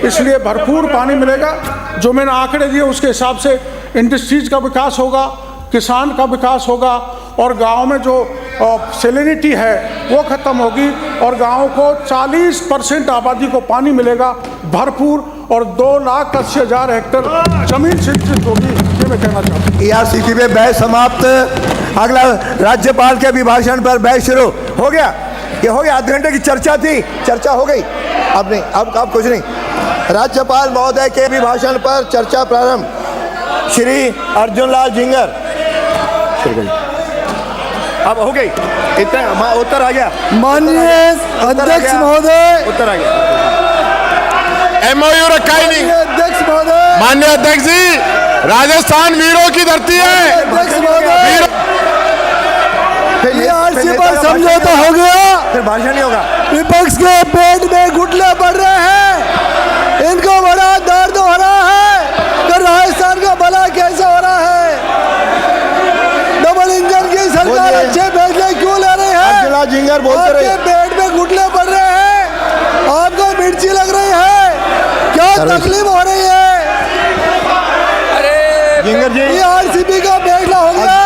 S6: इसलिए भरपूर पानी मिलेगा। जो मैंने आंकड़े दिए उसके हिसाब से इंडस्ट्रीज का विकास होगा, किसान का विकास होगा, और गांव में जो सैलिनिटी है वो खत्म होगी, और गांव को 40% आबादी को पानी मिलेगा भरपूर, और 2,80,000 हेक्टेयर जमीन सिंचित होगी। ये मैं कहना चाहता हूँ।
S2: ईआरसीपी पे बहस समाप्त। अगला राज्यपाल के अभिभाषण पर बहस शुरू हो गया। ये हो गया, आध घंटे की चर्चा थी, चर्चा हो गई। अब नहीं, अब कुछ नहीं। राज्यपाल महोदय के अभिभाषण पर चर्चा प्रारंभ। श्री अर्जुन लाल जिंगर, अब हो गई, इतना उत्तर आ गया।
S7: माननीय अध्यक्ष महोदय,
S2: उत्तर आ गया।
S7: एमओयू रखा ही नहीं।
S2: अध्यक्ष महोदय,
S7: माननीय अध्यक्ष जी, राजस्थान वीरों की धरती है।
S2: अध्यक्ष महोदय, आरसी पर समझौता हो गया, फिर भाषण नहीं होगा। विपक्ष के पेट में घुटने पड़ रहे हैं, इनको बड़ा दर्द हो रहा है कि राजस्थान का भला कैसे हो रहा है। डबल इंजन की सरकार अच्छे फैसले क्यों ले रही है? जिला जिंगर बोलते रहे, आपके पेट में घुटने पड़ रहे हैं, आपको मिर्ची लग रही है, क्या तकलीफ हो रही है? जिंगर जी, ये आरसीबी का फैसला हो गया।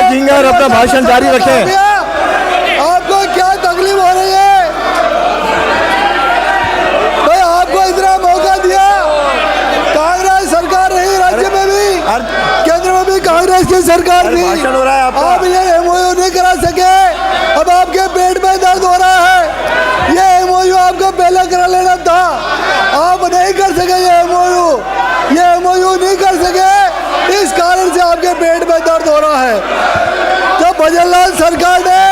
S2: जिंगर अपना भाषण जारी रखें। आपको क्या तकलीफ हो रही है भाई? आपको इतना मौका दिया, कांग्रेस सरकार रही, राज्य में भी केंद्र में भी कांग्रेस की सरकार थी, आप ये एमओयू नहीं करा सके। अब आपके पेट में दर्द हो रहा है। ये एमओयू आपको पहले करा लेना था, आप नहीं कर सके। ये एमओयू नहीं कर सके, इस कारण से आपके पेट में दर्द हो रहा है। जब भजनलाल सरकार ने,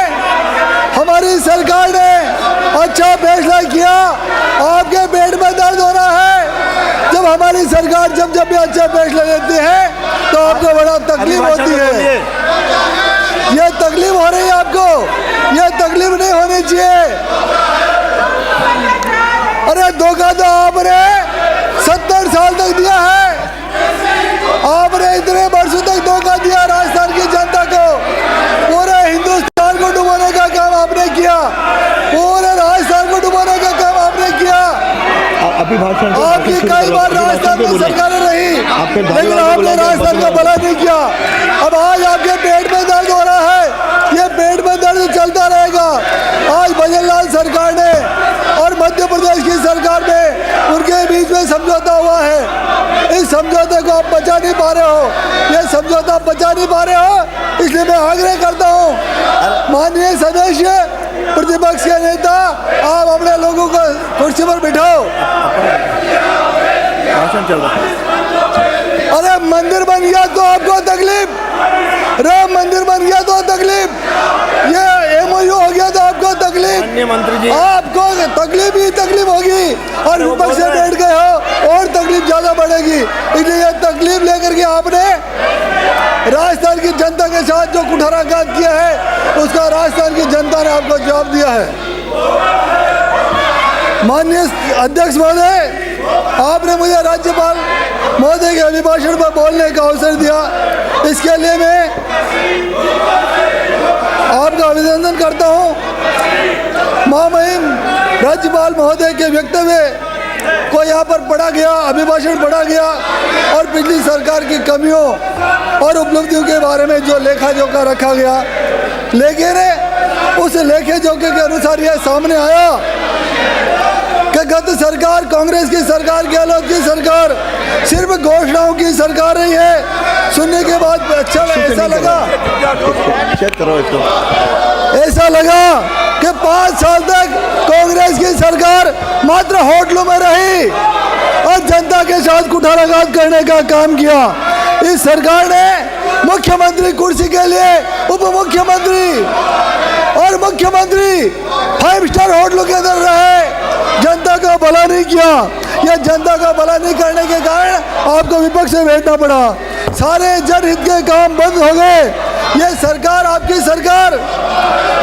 S2: हमारी सरकार ने अच्छा फैसला किया, आपके पेट में दर्द हो रहा है। जब हमारी सरकार जब भी अच्छा फैसला लेती है तो आपको बड़ा तकलीफ होती है। ये तकलीफ हो रही है आपको, ये तकलीफ नहीं होनी चाहिए। अरे धोखा तो आपने 70 साल तक दिया है, आपने इतने वर्षों तक धोखा दिया राजस्थान की जनता को। पूरे हिंदुस्तान को डुबाने का काम आपने किया, पूरे राजस्थान को डुबाने का काम आपने किया। अभी भाषण आपकी कई बार राजस्थान में सरकारें रही, लेकिन आपने राजस्थान का भला नहीं किया। अब आज आपके पेट में दर्द हो रहा है, ये पेट में दर्द चलता रहेगा। आज भजनलाल सरकार ने और मध्य प्रदेश की सरकार में उनके बीच में समझौता हुआ है। इस समझौते को आप बचा नहीं पा रहे हो, ये समझौता बचा नहीं पा रहे हो, इसलिए मैं आग्रह करता हूँ माननीय सदस्य, प्रतिपक्ष के नेता, आप अपने लोगों को कुर्सी पर बिठाओ। भाषण चल रहा है। अरे मंदिर बन गया तो आपको तकलीफ, राम मंदिर बन गया तो तकलीफ, ये एमओयू हो गया तो आपको तकलीफ, मंत्री जी आपको तकलीफ ही तकलीफ होगी, और विपक्ष से बैठ गए हो और तकलीफ ज्यादा बढ़ेगी। इसलिए ये तकलीफ लेकर के आपने राजस्थान की जनता के साथ जो कुठाराघात किया है, उसका राजस्थान की जनता ने आपको जवाब दिया है। माननीय अध्यक्ष महोदय, आपने मुझे राज्यपाल महोदय के अभिभाषण पर बोलने का अवसर दिया, इसके लिए मैं आपका अभिनंदन करता हूँ। महामहिम राज्यपाल महोदय के वक्तव्य को यहाँ पर पढ़ा गया, अभिभाषण पढ़ा गया, और पिछली सरकार की कमियों और उपलब्धियों के बारे में जो लेखा जोखा रखा गया, लेकिन उस लेखे जोखे के अनुसार यह सामने आया कि गत सरकार, कांग्रेस की सरकार, गहलोत की सरकार सिर्फ घोषणाओं की सरकार रही है। सुनने के बाद अच्छा ऐसा लगा कि 5 साल तक कांग्रेस की सरकार मात्र होटलों में रही और जनता के साथ कुठाराघात करने का काम किया। इस सरकार ने मुख्यमंत्री कुर्सी के लिए उप मुख्यमंत्री और मुख्यमंत्री 5 स्टार होटलों के अंदर रहे, जनता का भला नहीं किया। यह जनता का भला नहीं करने के कारण आपको विपक्ष से बैठना पड़ा, सारे जनहित के काम बंद हो गए। यह सरकार, आपकी सरकार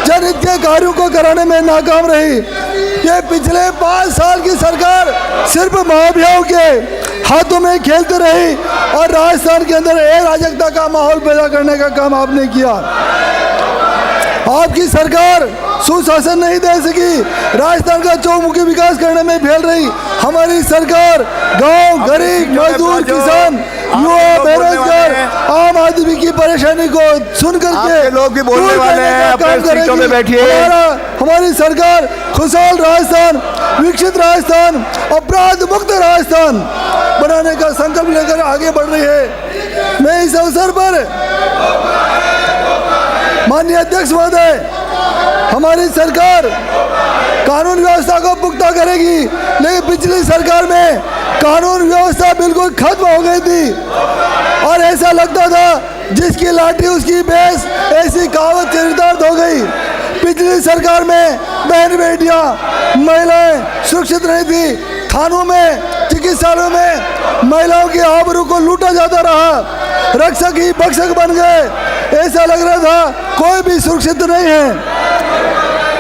S2: जनहित के कार्यों को कराने में नाकाम रही। ये पिछले 5 साल की सरकार सिर्फ महाभियाओं के हाथों में खेलते रही और राजस्थान के अंदर अराजकता का माहौल पैदा करने का काम आपने किया। आपकी सरकार सुशासन नहीं दे सकी, राजस्थान का चौमुखी विकास करने में फेल रही। हमारी सरकार गांव, गरीब, मजदूर, किसान, युवा, बेरोजगार, आम आदमी की परेशानी को सुन करके लोग भी बोलने वाले हैं, अपने सीटों में बैठिए। हमारी सरकार खुशहाल राजस्थान, विकसित राजस्थान, अपराध मुक्त राजस्थान बनाने का संकल्प लेकर आगे बढ़ रही है। मैं इस अवसर पर माननीय अध्यक्ष महोदय, हमारी सरकार कानून व्यवस्था को पुख्ता करेगी, लेकिन पिछली सरकार में कानून व्यवस्था बिल्कुल खत्म हो गई थी और ऐसा लगता था जिसकी लाठी उसकी भैंस, ऐसी कहावत चरितार्थ हो गई। पिछली
S7: पिछली सरकार में बहन बेटियां महिलाएं सुरक्षित नहीं थी, थानों में चिकित्सालयों में महिलाओं की आबरू को लूटा जाता रहा, रक्षक ही भक्षक बन गए। ऐसा लग रहा था कोई भी सुरक्षित नहीं है,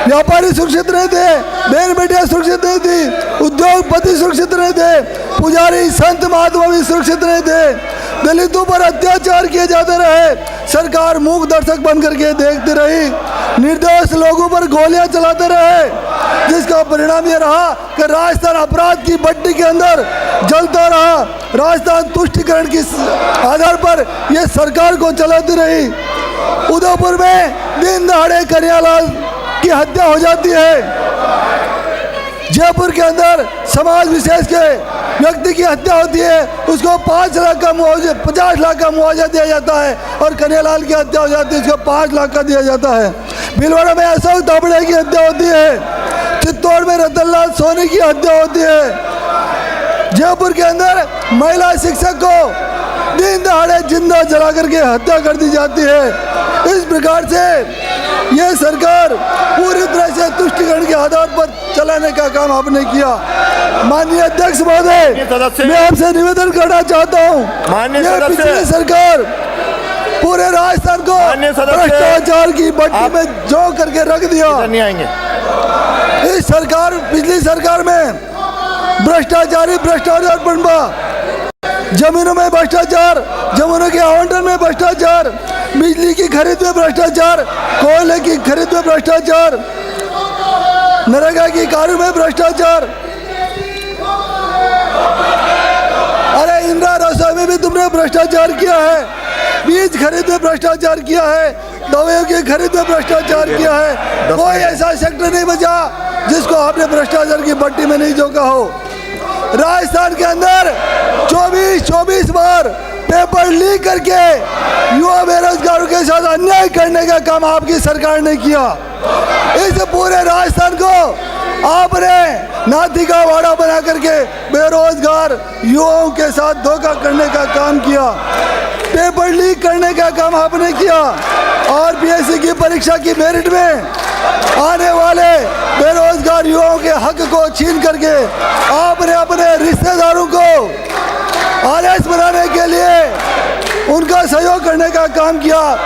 S7: व्यापारी सुरक्षित नहीं थे, बहन बेटियां सुरक्षित नहीं थी, उद्योगपति सुरक्षित नहीं थे, पुजारी संत महात्मा भी सुरक्षित नहीं थे, दलितों पर अत्याचार किए जाते रहे, सरकार मूक दर्शक बन करके देखती रही, निर्दोष लोगों पर गोलियां चलाते रहे, जिसका परिणाम ये रहा कि राजस्थान अपराध की भट्टी के अंदर जलता रहा। राजस्थान तुष्टिकरण की आधार पर यह सरकार को चलाती रही। उदयपुर में दिन दहाड़े कन्हैयालाल की हत्या हो जाती है, जयपुर के अंदर समाज विशेष के व्यक्ति की हत्या होती है, उसको 5 लाख का मुआवजा 50 लाख का मुआवजा दिया जाता है, और कन्हैयालाल की हत्या हो जाती है, उसको 5 लाख का दिया जाता है। भीलवाड़ा में अशोक दाभड़े की हत्या होती है, चित्तौड़ में रतनलाल सोनी की हत्या होती है, जयपुर के अंदर महिला शिक्षक को दिन दहाड़े जिंदा जला करके हत्या कर दी जाती है। इस प्रकार से ये सरकार पूरी तरह से तुष्टिकरण के आधार पर चलाने का काम आपने किया। माननीय अध्यक्ष महोदय, मैं आपसे निवेदन करना चाहता हूँ, पिछली सरकार पूरे राजस्थान को भ्रष्टाचार की भट्टी में झोंक करके रख दिया।
S2: नहीं आएंगे।
S7: इस सरकार पिछली सरकार में भ्रष्टाचार बनवा, जमीनों में भ्रष्टाचार, जमीनों के आवंटन में भ्रष्टाचार, बिजली की खरीद में भ्रष्टाचार, कोयले की खरीद में भ्रष्टाचार, नरेगा की कार्य में भ्रष्टाचार। अरे इंदिरा रसोई में भी तुमने भ्रष्टाचार किया है, बीज खरीद में भ्रष्टाचार किया है, दवाइयों की खरीद में भ्रष्टाचार किया है। कोई ऐसा सेक्टर नहीं बचा जिसको आपने भ्रष्टाचार की भट्टी में नहीं झोंका हो। राजस्थान के अंदर 24 बार पेपर लीक करके युवा बेरोजगारों के साथ अन्याय करने का काम आपकी सरकार ने किया। इस पूरे राजस्थान को आपने नाथी का वाड़ा बना करके बेरोजगार युवाओं के साथ धोखा करने का काम किया, पेपर लीक करने का काम आपने किया, और बीएससी की परीक्षा की मेरिट में आने वाले बेरोजगार युवाओं के हक को छीन करके आपने अपने रिश्तेदारों को आरएस बनाने के लिए उनका सहयोग करने का काम किया।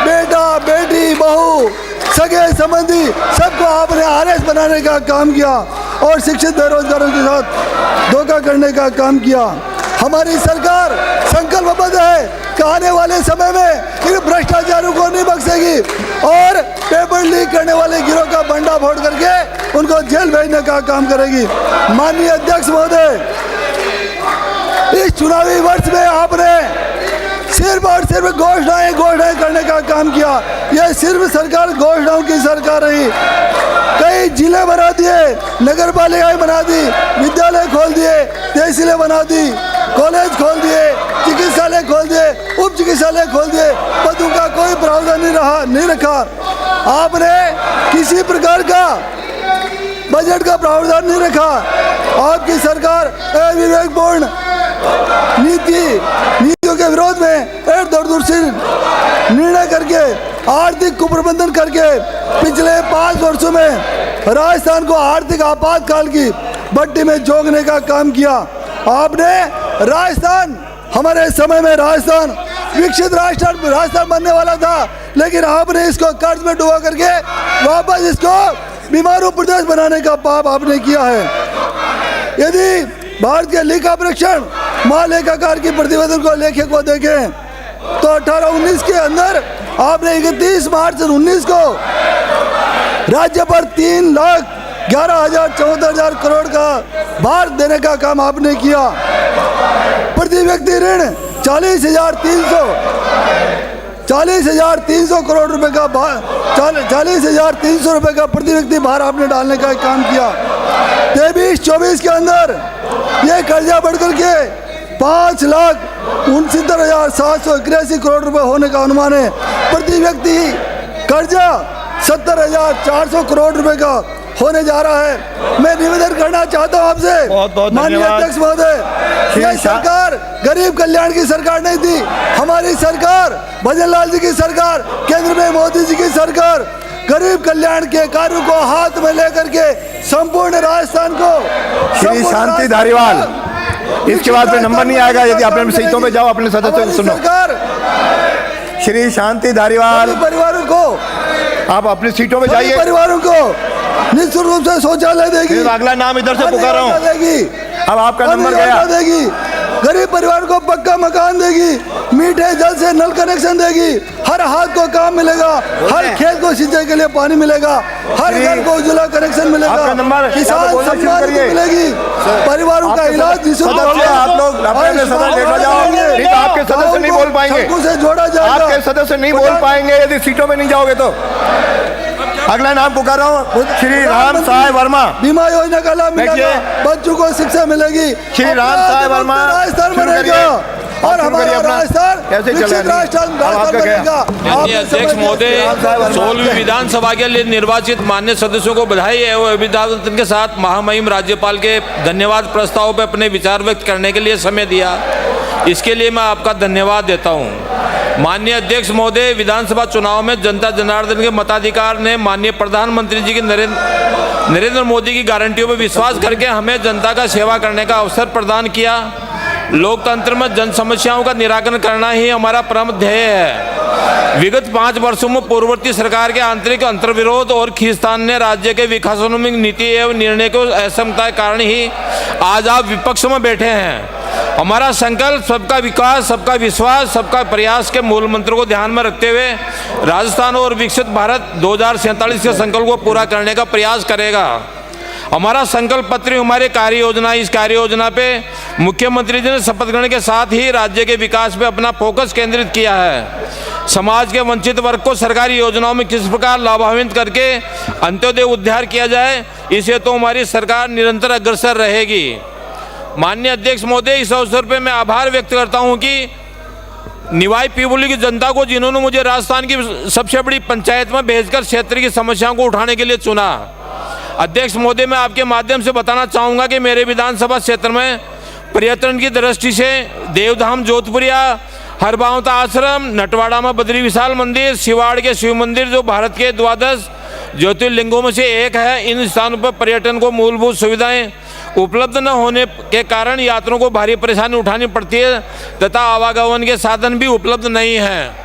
S7: बेटा बेटी बहू सगे संबंधी सबको आपने आरएस बनाने का काम किया, और शिक्षित बेरोजगारों के साथ धोखा करने का काम किया। हमारी सरकार संकल्पबद्ध है कि आने वाले समय में इन भ्रष्टाचारों को नहीं बख्शेगी, और पेपर लीक करने वाले गिरोह का बंडा फोड़ करके उनको जेल भेजने का काम करेगी। माननीय अध्यक्ष महोदय, इस चुनावी वर्ष में आपने सिर्फ और सिर्फ घोषणाएं करने का काम किया। यह सिर्फ सरकार घोषणाओं की सरकार रही। कई जिले बना दिए, नगर पालिकाएं बना दी, विद्यालय खोल दिए, तहसीलें बना दी, कॉलेज खोल दिए, चिकित्सालय खोल दिए, उप चिकित्सालय खोल दिए, पदों का कोई प्रावधान नहीं रखा। आपने किसी प्रकार का बजट का प्रावधान नहीं रखा। आपकी सरकार अविवेकपूर्ण नीतियों के विरोध में दूरदर्शी निर्णय करके आर्थिक कुप्रबंधन करके पिछले 5 वर्षों में राजस्थान को आर्थिक आपातकाल की भट्टी में झोंकने का काम किया। आपने राजस्थान, हमारे समय में राजस्थान विकसित राजस्थान बनने वाला था, लेकिन आपने इसको कर्ज में डुबा करके वापस इसको बीमारू प्रदेश बनाने का पाप आपने किया है। यदि भारत के लेखा परीक्षण महालेखाकार की प्रतिवेदन को लेखे को देखें तो 18-19 के अंदर आपने 31 मार्च 19 को राज्य पर 3,11,74,000 करोड़ का भार देने का काम आपने किया। प्रति व्यक्ति ऋण 40,300 करोड़ रुपए का 40,300 रुपए का प्रति व्यक्ति भार आपने डालने का काम किया। 23-24 के अंदर ये कर्जा बढ़कर के 5,69,781 करोड़ रुपए होने का अनुमान है। प्रति व्यक्ति कर्जा 70,400 करोड़ रुपए का होने जा रहा है। मैं निवेदन करना चाहता हूं आपसे, माननीय अध्यक्ष महोदय, यह सरकार गरीब कल्याण की सरकार नहीं थी। हमारी सरकार भजन लाल जी की सरकार, केंद्र में मोदी जी की सरकार गरीब कल्याण के कार्यों को हाथ में लेकर के संपूर्ण राजस्थान को
S2: श्री शांति धारीवाल, इसके बाद में नंबर नहीं आएगा यदि आप अपनी सीटों पे जाओ। अपने सदस्यों को सुनो।
S7: सरकार
S2: श्री शांति धारीवाल,
S7: परिवारों को
S2: आप अपनी सीटों पे जाइए।
S7: परिवारों को निःशुल्क रूप से शौचालय देगी।
S2: अगला नाम इधर से पुकार रहा हूँ।
S7: देगी।
S2: अब आपका नंबर गया।
S7: देगी। गरीब परिवार को पक्का मकान देगी। मीठे जल से नल कनेक्शन देगी। हर हाथ को काम मिलेगा। हर खेत को सिंचाई के लिए पानी मिलेगा। हर घर को उज्ज्वला कनेक्शन मिलेगा। किसान सम्मान मिलेगी। परिवारों का इलाज
S2: आप लोग अपने सदस्य लेकर जाओगे, नहीं तो आपके सदस्य नहीं बोल पाएंगे।
S7: से जोड़ा जाएगा।
S2: आपके सदस्य नहीं बोल पाएंगे यदि सीटों में नहीं जाओगे तो। अगला नाम पुकार रहा हूँ, श्री राम साय वर्मा।
S7: बीमा योजना का लाभ मिलेगा। बच्चों को शिक्षा मिलेगी।
S2: श्री राम साय वर्मा,
S7: राजस्थान बनेगा और हमारा राजस्थान
S2: कैसे
S7: राजस्थान बनेगा।
S10: माननीय अध्यक्ष महोदय, 16वीं विधानसभा के लिए निर्वाचित मान्य सदस्यों को बधाई एवं अभिनंदन के साथ महामहिम राज्यपाल के धन्यवाद प्रस्ताव पर अपने विचार व्यक्त करने के लिए समय दिया, इसके लिए मैं आपका धन्यवाद देता हूँ। माननीय अध्यक्ष महोदय, विधानसभा चुनाव में जनता जनार्दन के मताधिकार ने माननीय प्रधानमंत्री जी की नरेंद्र मोदी की गारंटियों पर विश्वास करके हमें जनता का सेवा करने का अवसर प्रदान किया। लोकतंत्र में जन समस्याओं का निराकरण करना ही हमारा प्रमुख ध्येय है। विगत 5 वर्षों में पूर्ववर्ती सरकार के आंतरिक अंतर्विरोध और खींचतान ने राज्य के विकासोन्मुख नीति एवं निर्णय को असमता के कारण ही आज आप विपक्ष में बैठे हैं। हमारा संकल्प सबका विकास, सबका विश्वास, सबका प्रयास के मूल मंत्र को ध्यान में रखते हुए राजस्थान और विकसित भारत 2047 के संकल्प को पूरा करने का प्रयास करेगा। हमारा संकल्प पत्र हमारे कार्य योजना, इस कार्य योजना पे मुख्यमंत्री जी ने शपथ ग्रहण के साथ ही राज्य के विकास पे अपना फोकस केंद्रित किया है। समाज के वंचित वर्ग को सरकारी योजनाओं में किस प्रकार लाभान्वित करके अंत्योदय उद्धार किया जाए, इसे तो हमारी सरकार निरंतर अग्रसर रहेगी। माननीय अध्यक्ष महोदय, इस अवसर पर मैं आभार व्यक्त करता हूं कि निवाई पिपली की जनता को, जिन्होंने मुझे राजस्थान की सबसे बड़ी पंचायत में भेजकर क्षेत्र की समस्याओं को उठाने के लिए चुना। अध्यक्ष महोदय, मैं आपके माध्यम से बताना चाहूँगा कि मेरे विधानसभा क्षेत्र में पर्यटन की दृष्टि से देवधाम जोधपुरिया, हरबावता आश्रम, नटवाड़ा में बद्री विशाल मंदिर, सिवाड़ के शिव मंदिर जो भारत के 12 ज्योतिर्लिंगों में से एक है, इन स्थानों पर पर्यटन को मूलभूत सुविधाएं उपलब्ध न होने के कारण यात्रियों को भारी परेशानी उठानी पड़ती है तथा आवागमन के साधन भी उपलब्ध नहीं हैं।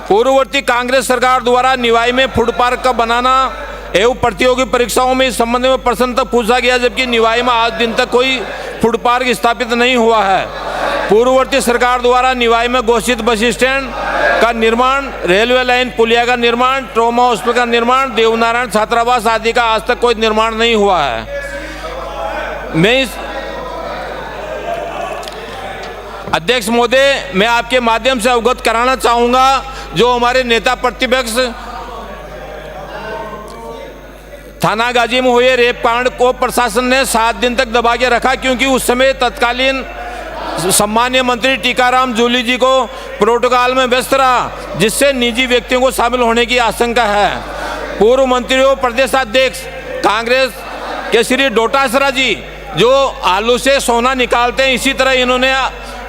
S10: पूर्ववर्ती कांग्रेस सरकार द्वारा निवाई में फूड पार्क का बनाना एवं प्रतियोगी परीक्षाओं में इस संबंध में प्रश्न तक पूछा गया, जबकि निवाई में आज दिन तक कोई फूड पार्क स्थापित नहीं हुआ है। पूर्ववर्ती सरकार द्वारा निवाई में घोषित बस स्टैंड का निर्माण, रेलवे लाइन पुलिया का निर्माण, ट्रॉमा हॉस्पिटल का निर्माण, देवनारायण छात्रावास आदि का आज तक कोई निर्माण नहीं हुआ है। मैं इस अध्यक्ष महोदय, मैं आपके माध्यम से अवगत कराना चाहूँगा, जो हमारे नेता प्रतिपक्ष थाना गाजी में हुए रेप कांड को प्रशासन ने 7 दिन तक दबा के रखा, क्योंकि उस समय तत्कालीन सम्मानीय मंत्री टीकाराम जूली जी को प्रोटोकॉल में व्यस्त रहा, जिससे निजी व्यक्तियों को शामिल होने की आशंका है। पूर्व मंत्री और प्रदेशाध्यक्ष कांग्रेस के श्री डोटासरा जी, जो आलू से सोना निकालते हैं, इसी तरह इन्होंने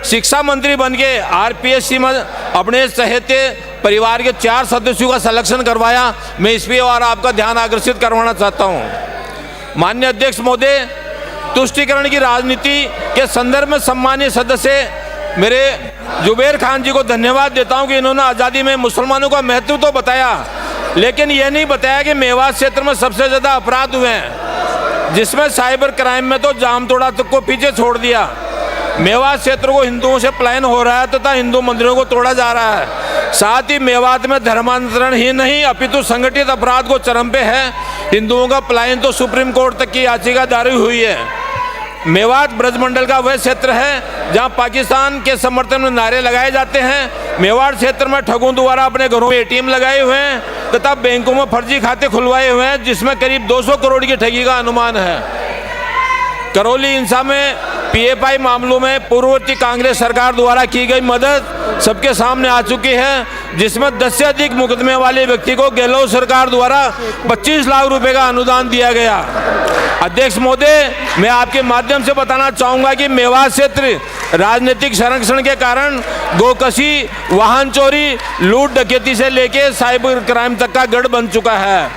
S10: शिक्षा मंत्री बन के आरपीएससी में अपने चहेते परिवार के 4 सदस्यों का सिलेक्शन करवाया। मैं इस पर और आपका ध्यान आकर्षित करवाना चाहता हूँ। माननीय अध्यक्ष महोदय, तुष्टीकरण की राजनीति के संदर्भ में सम्मानीय सदस्य मेरे जुबेर खान जी को धन्यवाद देता हूं कि इन्होंने आज़ादी में मुसलमानों का महत्व तो बताया, लेकिन यह नहीं बताया कि मेवात क्षेत्र में सबसे ज़्यादा अपराध हुए हैं, जिसमें साइबर क्राइम में तो जामतोड़ा तक को पीछे छोड़ दिया। मेवात क्षेत्र को हिंदुओं से पलायन हो रहा है तथा हिंदू मंदिरों को तोड़ा जा रहा है। साथ ही मेवात में धर्मांतरण ही नहीं अपितु संगठित अपराध को चरम पे है। हिंदुओं का पलायन तो सुप्रीम कोर्ट तक की याचिका दायर हुई है। मेवात ब्रजमंडल का वह क्षेत्र है जहां पाकिस्तान के समर्थन में नारे लगाए जाते हैं। मेवाड़ क्षेत्र में ठगों द्वारा अपने घरों में एटीएम लगाए हुए हैं तथा बैंकों में फर्जी खाते खुलवाए हुए हैं, जिसमें करीब 200 करोड़ की ठगी का अनुमान है। करौली हिंसा में पीएफआई मामलों में पूर्ववर्ती कांग्रेस सरकार द्वारा की गई मदद सबके सामने आ चुकी है, जिसमें 10 से अधिक मुकदमे वाले व्यक्ति को गहलोत सरकार द्वारा 25 लाख रुपए का अनुदान दिया गया। अध्यक्ष महोदय, मैं आपके माध्यम से बताना चाहूंगा कि मेवात क्षेत्र राजनीतिक संरक्षण के कारण गोकशी, वाहन चोरी, लूट डकैती से लेकर साइबर क्राइम तक का गढ़ बन चुका है।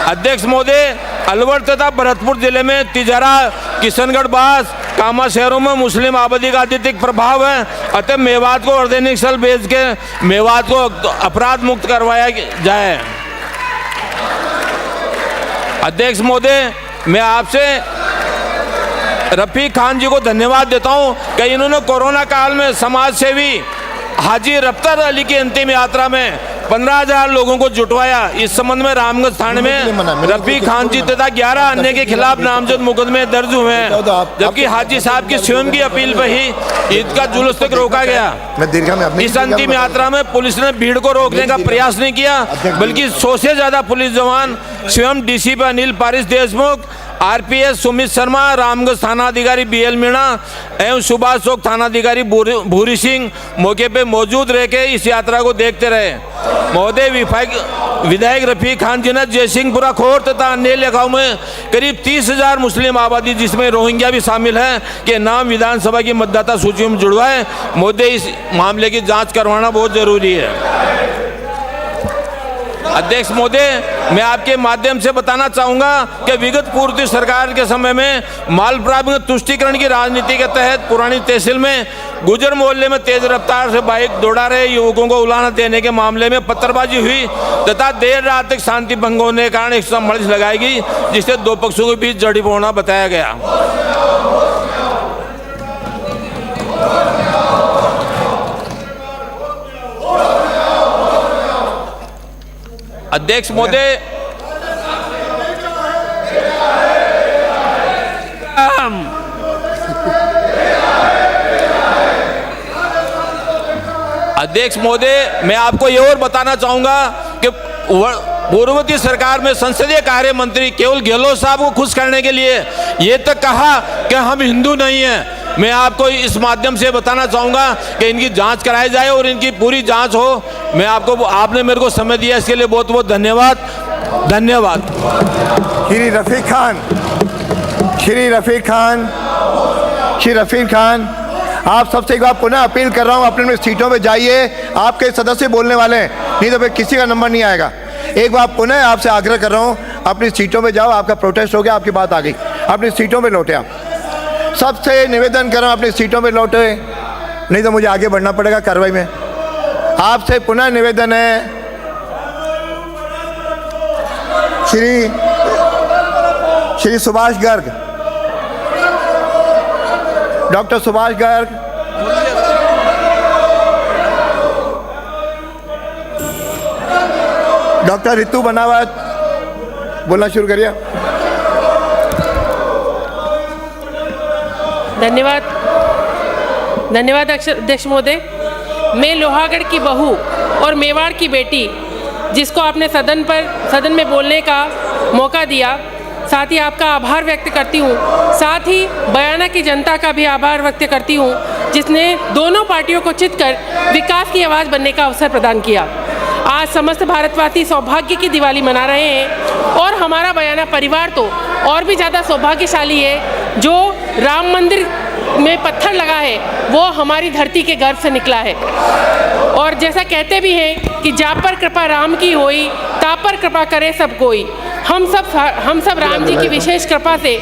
S10: अध्यक्ष महोदय, अलवर तथा भरतपुर जिले में तिजरा, किशनगढ़, बास, कामा शहरों में मुस्लिम आबादी का अत्यधिक प्रभाव है। अतः मेवात को अर्धसैनिक स्थल भेज के मेवात को अपराध मुक्त करवाया जाए। अध्यक्ष महोदय, मैं आपसे रफीक खान जी को धन्यवाद देता हूं कि इन्होंने कोरोना काल में समाज सेवी हाजी रफ्तार अली की अंतिम यात्रा में 15,000 लोगों को जुटवाया। इस संबंध में रामगंज थाने में रफीक खान जी तथा 11 अन्य के खिलाफ नामजद मुकदमे दर्ज हुए हैं, जबकि हाजी साहब की स्वयं की अपील पर ही ईद का जुलूस तक रोका गया। इस अंतिम यात्रा में पुलिस ने भीड़ को रोकने का प्रयास नहीं किया, बल्कि 100 से ज्यादा पुलिस जवान, स्वयं डीसीपी अनिल पारिस देशमुख, आरपीएस सुमित शर्मा, रामगंज थानाधिकारी बीएल मीणा एवं सुभाष चौक थानाधिकारी भूरी सिंह मौके पे मौजूद रह के इस यात्रा को देखते रहे। महोदय, विधायक रफीक खान जी ने जयसिंहपुरा, खोर तथा अन्य इलाकों में करीब 30,000 मुस्लिम आबादी, जिसमें रोहिंग्या भी शामिल हैं, के नाम विधानसभा की मतदाता सूची में जुड़वाए। महोदय, इस मामले की जांच करवाना बहुत जरूरी है। अध्यक्ष महोदय, मैं आपके माध्यम से बताना चाहूंगा कि विगत पूर्व सरकार के समय में माल प्राप्त तुष्टीकरण की राजनीति के तहत पुरानी तहसील में गुजर मोहल्ले में तेज रफ्तार से बाइक दौड़ा रहे युवकों को उलाहना देने के मामले में पत्थरबाजी हुई तथा देर रात तक शांति भंग होने के कारण 148 लगाई गई, जिससे दो पक्षों के बीच जड़ी होना बताया गया। अध्यक्ष महोदय, मैं आपको ये और बताना चाहूंगा कि पूर्ववर्ती सरकार में संसदीय कार्य मंत्री केवल गहलोत साहब को खुश करने के लिए ये तक कहा कि हम हिंदू नहीं हैं। मैं आपको इस माध्यम से बताना चाहूंगा कि इनकी जांच कराई जाए और इनकी पूरी जांच हो। मैं आपने मेरे को समय दिया, इसके लिए बहुत बहुत धन्यवाद।
S2: श्री रफीक खान, आप सबसे एक बार पुनः अपील कर रहा हूं, अपने अपनी सीटों पे जाइए। आपके सदस्य बोलने वाले हैं, नहीं तो फिर किसी का नंबर नहीं आएगा। एक बार पुनः आपसे आग्रह कर रहा हूं, अपनी सीटों पे जाओ। आपका प्रोटेस्ट हो गया, आपकी बात आ गई, अपनी सीटों पे लौटे। आप सबसे निवेदन कर रहा हूं, अपनी सीटों पे लौटे, नहीं तो मुझे आगे बढ़ना पड़ेगा कार्रवाई में। आपसे पुनः निवेदन है, श्री सुभाष गर्ग, डॉक्टर सुभाष गर्ग, डॉक्टर रितु बनावत, बोलना शुरू करिए।
S11: धन्यवाद अध्यक्ष महोदय। मैं लोहागढ़ की बहू और मेवाड़ की बेटी, जिसको आपने सदन में बोलने का मौका दिया, साथ ही आपका आभार व्यक्त करती हूँ। साथ ही बयाना की जनता का भी आभार व्यक्त करती हूँ, जिसने दोनों पार्टियों को चितकर विकास की आवाज़ बनने का अवसर प्रदान किया। आज समस्त भारतवासी सौभाग्य की दिवाली मना रहे हैं और हमारा बयाना परिवार तो और भी ज़्यादा सौभाग्यशाली है। जो राम मंदिर में पत्थर लगा है वो हमारी धरती के गर्भ से निकला है। और जैसा कहते भी हैं कि जा पर कृपा राम की होई, ता पर कृपा करे सब कोई। हम सब राम जी की विशेष कृपा से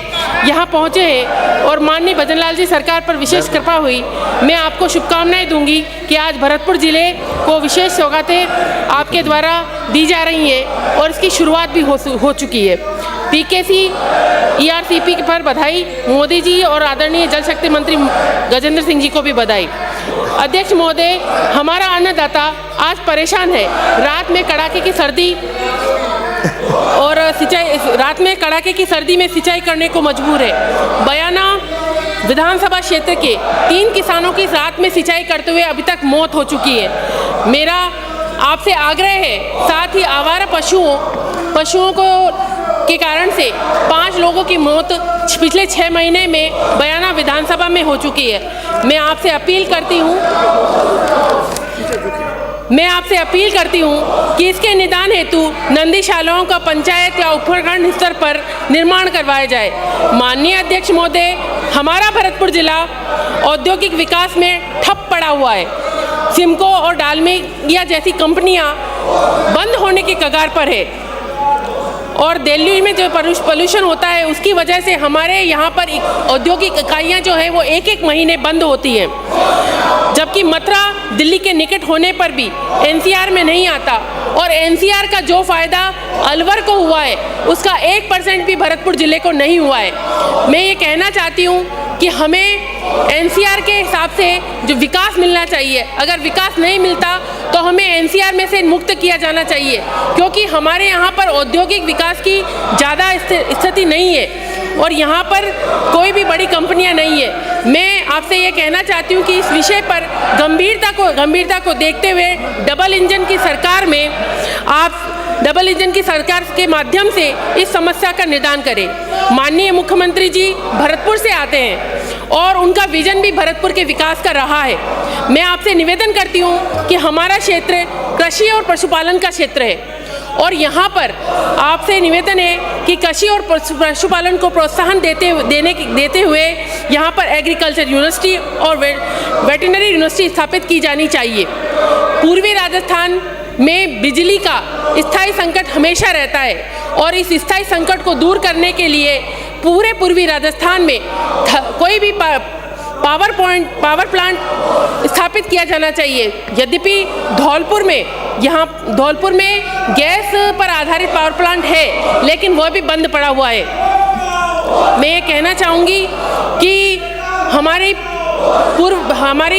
S11: यहाँ पहुँचे हैं और माननीय भजनलाल जी सरकार पर विशेष कृपा हुई। मैं आपको शुभकामनाएं दूंगी कि आज भरतपुर जिले को विशेष सौगातें आपके द्वारा दी जा रही हैं और इसकी शुरुआत भी हो चुकी है। पीकेसी ईआरसीपी पर बधाई। मोदी जी और आदरणीय जल शक्ति मंत्री गजेंद्र सिंह जी को भी बधाई। अध्यक्ष महोदय, हमारा अन्नदाता आज परेशान है। रात में कड़ाके की सर्दी में सिंचाई करने को मजबूर है। बयाना विधानसभा क्षेत्र के 3 किसानों की रात में सिंचाई करते हुए अभी तक मौत हो चुकी है। मेरा आपसे आग्रह है, साथ ही आवारा पशुओं के कारण से 5 लोगों की मौत पिछले 6 महीने में बयाना विधानसभा में हो चुकी है। मैं आपसे अपील करती हूँ मैं आपसे अपील करती हूँ कि इसके निदान हेतु नंदीशालाओं का पंचायत या उपखंड स्तर पर निर्माण करवाया जाए। माननीय अध्यक्ष महोदय, हमारा भरतपुर जिला औद्योगिक विकास में ठप पड़ा हुआ है। सिमको और डालमिया जैसी कंपनियां बंद होने की कगार पर है और दिल्ली में जो पोल्यूशन होता है उसकी वजह से हमारे यहाँ पर औद्योगिक इकाइयाँ जो है वो एक एक महीने बंद होती हैं, जबकि मथुरा दिल्ली के निकट होने पर भी एनसीआर में नहीं आता और एनसीआर का जो फ़ायदा अलवर को हुआ है उसका 1% भी भरतपुर ज़िले को नहीं हुआ है। मैं ये कहना चाहती हूँ कि हमें एनसीआर के हिसाब से जो विकास मिलना चाहिए, अगर विकास नहीं मिलता तो हमें एनसीआर में से मुक्त किया जाना चाहिए, क्योंकि हमारे यहाँ पर औद्योगिक विकास की ज़्यादा स्थिति नहीं है और यहाँ पर कोई भी बड़ी कंपनियाँ नहीं है। मैं आपसे ये कहना चाहती हूँ कि इस विषय पर गंभीरता को देखते हुए डबल इंजन की सरकार में आप डबल इंजन की सरकार के माध्यम से इस समस्या का निदान करें। माननीय मुख्यमंत्री जी भरतपुर से आते हैं और उनका विजन भी भरतपुर के विकास का रहा है। मैं आपसे निवेदन करती हूँ कि हमारा क्षेत्र कृषि और पशुपालन का क्षेत्र है और यहाँ पर आपसे निवेदन है कि कृषि और पशुपालन को प्रोत्साहन देते हुए यहाँ पर एग्रीकल्चर यूनिवर्सिटी और वेटरनरी यूनिवर्सिटी स्थापित की जानी चाहिए। पूर्वी राजस्थान में बिजली का स्थायी संकट हमेशा रहता है और इस स्थायी संकट को दूर करने के लिए पूरे पूर्वी राजस्थान में कोई भी पावर प्लांट स्थापित किया जाना चाहिए। यद्यपि धौलपुर में गैस पर आधारित पावर प्लांट है, लेकिन वह भी बंद पड़ा हुआ है। मैं ये कहना चाहूँगी कि हमारी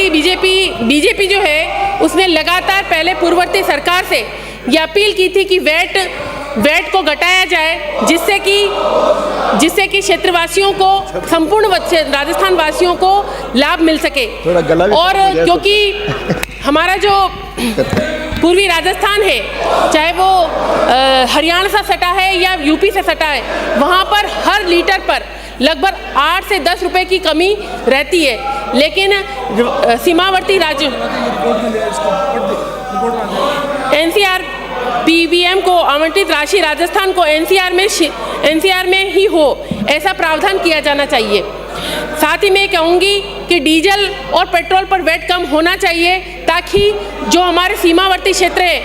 S11: बीजेपी जो है उसने लगातार पहले पूर्ववर्ती सरकार से ये अपील की थी कि वैट को घटाया जाए, जिससे कि क्षेत्रवासियों को, संपूर्ण राजस्थान वासियों को लाभ मिल सके। और क्योंकि हमारा जो पूर्वी राजस्थान है, चाहे वो हरियाणा से सटा है या यूपी से सटा है, वहाँ पर हर लीटर पर लगभग 8 से 10 रुपए की कमी रहती है, लेकिन सीमावर्ती राज्य एनसीआर पीवीएम को आवंटित राशि राजस्थान को एनसीआर में ही हो, ऐसा प्रावधान किया जाना चाहिए। साथ ही मैं कहूँगी कि डीजल और पेट्रोल पर वैट कम होना चाहिए, ताकि जो हमारे सीमावर्ती क्षेत्र है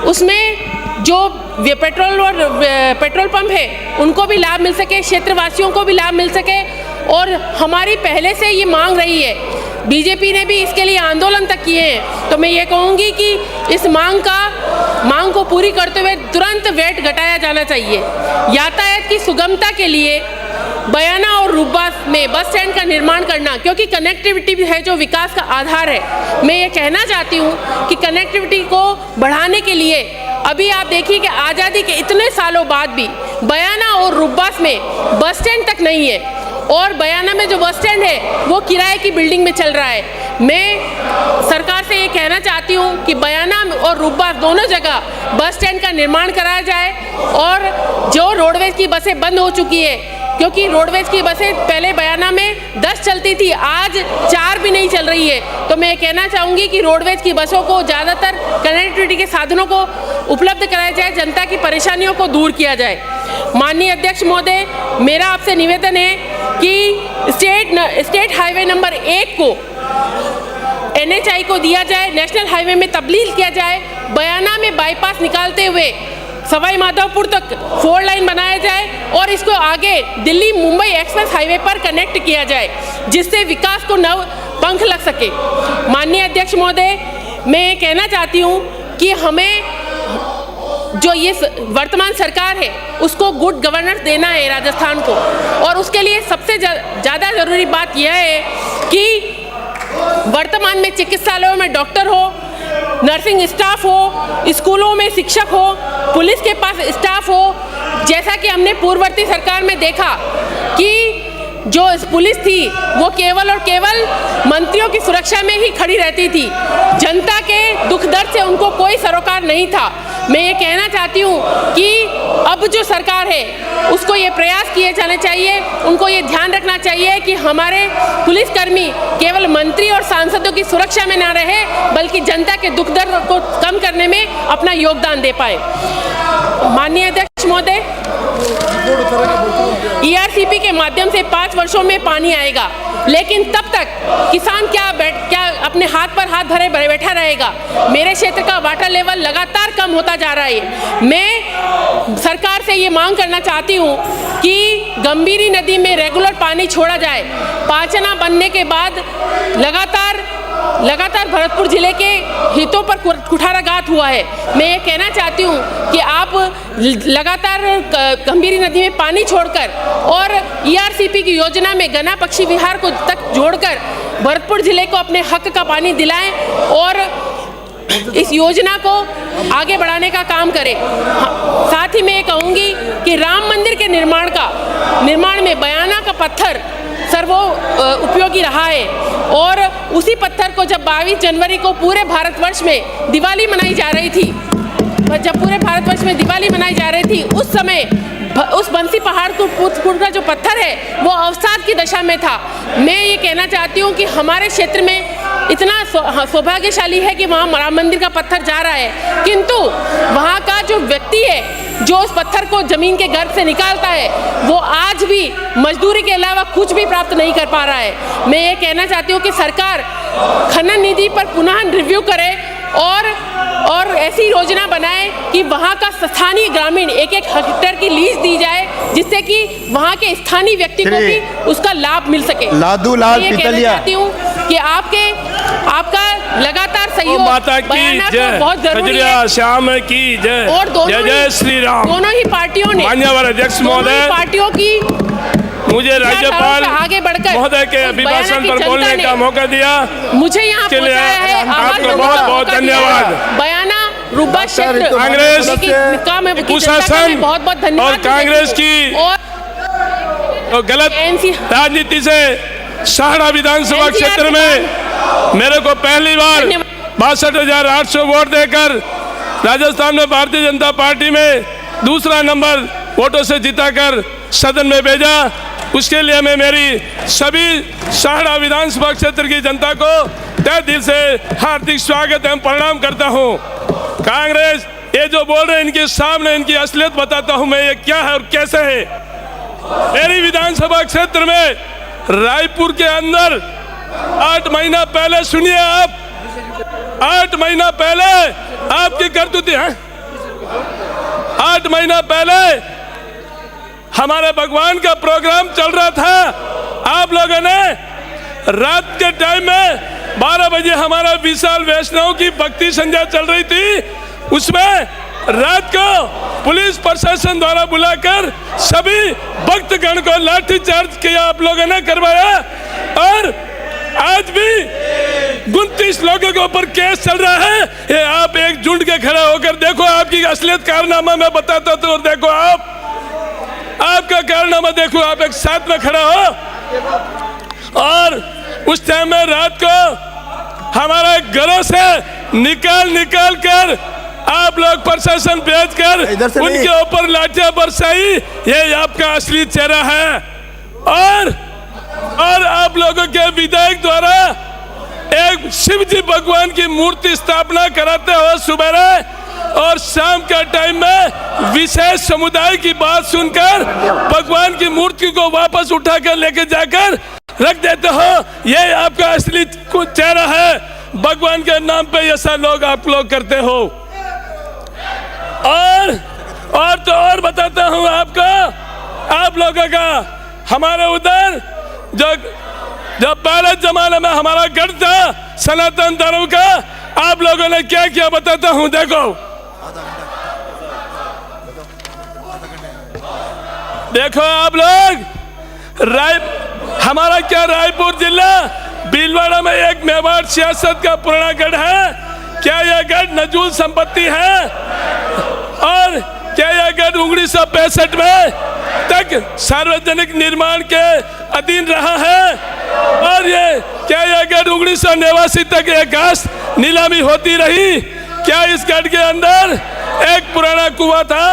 S11: उसमें जो पेट्रोल पंप है उनको भी लाभ मिल सके, क्षेत्रवासियों को भी लाभ मिल सके। और हमारी पहले से ये मांग रही है, बीजेपी ने भी इसके लिए आंदोलन तक किए हैं, तो मैं ये कहूँगी कि इस मांग को पूरी करते हुए तुरंत वैट घटाया जाना चाहिए। यातायात की सुगमता के लिए बयाना और रूपबास में बस स्टैंड का निर्माण करना, क्योंकि कनेक्टिविटी है जो विकास का आधार है। मैं ये कहना चाहती हूँ कि कनेक्टिविटी को बढ़ाने के लिए अभी आप देखिए कि आज़ादी के इतने सालों बाद भी बयाना और रूपबास में बस स्टैंड तक नहीं है, और बयाना में जो बस स्टैंड है वो किराए की बिल्डिंग में चल रहा है। मैं सरकार से ये कहना चाहती हूँ कि बयाना और रूपबास दोनों जगह बस स्टैंड का निर्माण कराया जाए, और जो रोडवेज की बसें बंद हो चुकी है, क्योंकि रोडवेज की बसें पहले बयाना में 10 चलती थी, आज 4 भी नहीं चल रही है, तो मैं कहना चाहूँगी कि रोडवेज की बसों को ज़्यादातर कनेक्टिविटी के साधनों को उपलब्ध कराया जाए, जनता की परेशानियों को दूर किया जाए। माननीय अध्यक्ष महोदय, मेरा आपसे निवेदन है कि स्टेट हाईवे नंबर 1 को NHI को दिया जाए, नेशनल हाईवे में तब्दील किया जाए, बयाना में बाईपास निकालते हुए सवाई माधोपुर तक 4 लाइन बनाया जाए और इसको आगे दिल्ली मुंबई एक्सप्रेस हाईवे पर कनेक्ट किया जाए, जिससे विकास को नव पंख लग सके। माननीय अध्यक्ष महोदय, मैं कहना चाहती हूँ कि हमें जो ये वर्तमान सरकार है उसको गुड गवर्नेंस देना है राजस्थान को, और उसके लिए सबसे ज़्यादा ज़रूरी बात यह है कि वर्तमान में चिकित्सालयों में डॉक्टर हो, नर्सिंग स्टाफ हो, स्कूलों में शिक्षक हो, पुलिस के पास स्टाफ हो। जैसा कि हमने पूर्ववर्ती सरकार में देखा कि जो पुलिस थी वो केवल और केवल मंत्रियों की सुरक्षा में ही खड़ी रहती थी, जनता के दुख दर्द से उनको कोई सरोकार नहीं था। मैं ये कहना चाहती हूँ कि अब जो सरकार है उसको ये प्रयास किए जाने चाहिए, उनको ये ध्यान रखना चाहिए कि हमारे पुलिसकर्मी केवल मंत्री और सांसदों की सुरक्षा में ना रहे बल्कि जनता के दुख दर्द को कम करने में अपना योगदान दे पाए। माननीय अध्यक्ष महोदय, ERCP के माध्यम से 5 वर्षों में पानी आएगा, लेकिन तब तक किसान क्या अपने हाथ पर हाथ धरे बैठा रहेगा? मेरे क्षेत्र का वाटर लेवल लगातार कम होता जा रहा है। मैं सरकार से ये मांग करना चाहती हूँ कि गंभीरी नदी में रेगुलर पानी छोड़ा जाए। पाचना बनने के बाद लगातार भरतपुर जिले के हितों पर कुठाराघात हुआ है। मैं ये कहना चाहती हूँ कि आप लगातार गंभीरी नदी में पानी छोड़कर और ERCP की योजना में गना पक्षी विहार को तक जोड़कर भरतपुर जिले को अपने हक का पानी दिलाएं और इस योजना को आगे बढ़ाने का काम करें। साथ ही मैं ये कहूँगी कि राम मंदिर के निर्माण में बयाना का पत्थर सर्वो उपयोगी रहा है और उसी पत्थर को जब 22 जनवरी को पूरे भारतवर्ष में दिवाली मनाई जा रही थी, उस समय उस बंसी पहाड़ का जो पत्थर है वो अवसाद की दशा में था। मैं ये कहना चाहती हूँ कि हमारे क्षेत्र में इतना सौभाग्यशाली है कि वहाँ राम मंदिर का पत्थर जा रहा है, किंतु वहाँ का जो व्यक्ति है जो उस पत्थर को जमीन के गर्भ से निकालता है वो आज भी मजदूरी के अलावा कुछ भी प्राप्त नहीं कर पा रहा है। मैं ये कहना चाहती हूँ कि सरकार खनन निधि पर पुनः रिव्यू करे और ऐसी योजना बनाए कि वहाँ का स्थानीय ग्रामीण 1-1 हेक्टेयर की लीज दी जाए, जिससे कि वहाँ के स्थानीय व्यक्ति को भी उसका लाभ मिल सके।
S2: लादू लाल
S11: मैं ये कहना चाहती हूँ कि आपका लगातार सहयोग
S5: माता की जय,
S11: बहुत जरूरी है।
S5: श्याम की जय,
S11: और
S5: जय श्री राम।
S11: दोनों ही पार्टियों ने,
S5: मान्यवर अध्यक्ष महोदय,
S11: पार्टियों की
S5: मुझे राज्यपाल
S11: आगे बढ़कर
S5: महोदय के अभिभाषण पर बोलने का मौका दिया,
S11: मुझे यहाँ पहुँचाया है।
S5: आपको बहुत बहुत धन्यवाद।
S11: बयाना रूबा क्षेत्र
S5: कांग्रेस कुशासन
S11: बहुत धन्यवाद
S5: और कांग्रेस की गलत राजनीति से सहाड़ा विधानसभा क्षेत्र में मेरे को पहली बार 62,800 वोट देकर राजस्थान में भारतीय जनता पार्टी में दूसरा नंबर वोटों से जिताकर सदन में भेजा। उसके लिए मैं मेरी सभी सहाड़ा विधानसभा क्षेत्र की जनता को तहे दिल से हार्दिक स्वागत एवं प्रणाम करता हूं। कांग्रेस ये जो बोल रहे हैं इनके सामने इनकी असलियत बताता हूं मैं, ये क्या है और कैसे है। मेरी विधानसभा क्षेत्र में रायपुर के अंदर 8 महीना पहले, सुनिए आप, 8 महीना पहले आपकी करतूती है। 8 महीना पहले हमारे भगवान का प्रोग्राम चल रहा था। आप लोगों ने रात के टाइम में 12 बजे हमारा विशाल वैष्णव की भक्ति संध्या चल रही थी, उसमें रात को पुलिस प्रशासन द्वारा बुलाकर सभी भक्तगण को लाठीचार्ज किया, आप लोगों ने करवाया। और आज भी 29 लोगों के ऊपर केस चल रहा है। ये आप एक झुंड के खड़े होकर देखो, आपकी असलियत कारनामा मैं बताता तो देखो, आपका कारनामा देखो, आप एक साथ में खड़ा हो। और उस टाइम में रात को हमारे घरों से निकाल कर आप लोग प्रशासन भेजकर उनके ऊपर लाठियां बरसाई, ये आपका असली चेहरा है। और आप लोगों के विधायक द्वारा एक शिव जी भगवान की मूर्ति स्थापना कराते हो सुबह और शाम का टाइम में विशेष समुदाय की बात सुनकर भगवान की मूर्ति को वापस उठाकर लेके जाकर रख देते हो। ये आपका असली चेहरा है। भगवान के नाम पे ऐसा लोग आप लोग करते हो। और तो और बताता हूँ आपको, आप लोगों का हमारे उधर जो पहले जमाने में हमारा गढ़ था सनातन धर्म का, आप लोगों ने क्या किया बताता हूँ। देखो आप लोग हमारा क्या रायपुर जिला भीलवाड़ा में एक मेवाड़ सियासत का पुराना गढ़ है। क्या यह गढ़ नजूल संपत्ति है? और क्या यह गढ़ 1965 में तक सार्वजनिक निर्माण के अधीन रहा है? और ये क्या यह गढ़ 1989 तक एक घास नीलामी होती रही? क्या इस गढ़ के अंदर एक पुराना कुआं था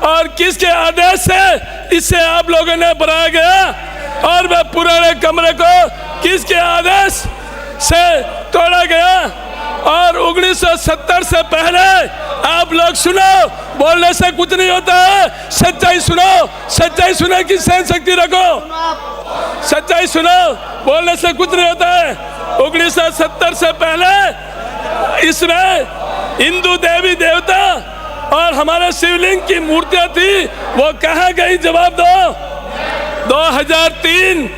S5: और किसके आदेश से इसे आप लोगों ने बनाया गया और वह पुराने कमरे को किसके आदेश से तोड़ा गया? और 1970 से पहले आप लोग सुनो, बोलने से कुछ नहीं होता है, सच्चाई सुनो, सच्चाई सुनो की सहन शक्ति रखो, सच्चाई सुनो, बोलने से कुछ नहीं होता है। 1970 से पहले इसमें हिंदू देवी देवता और हमारे शिवलिंग की मूर्तियां थी, वो कहाँ गई? जवाब दो। 2003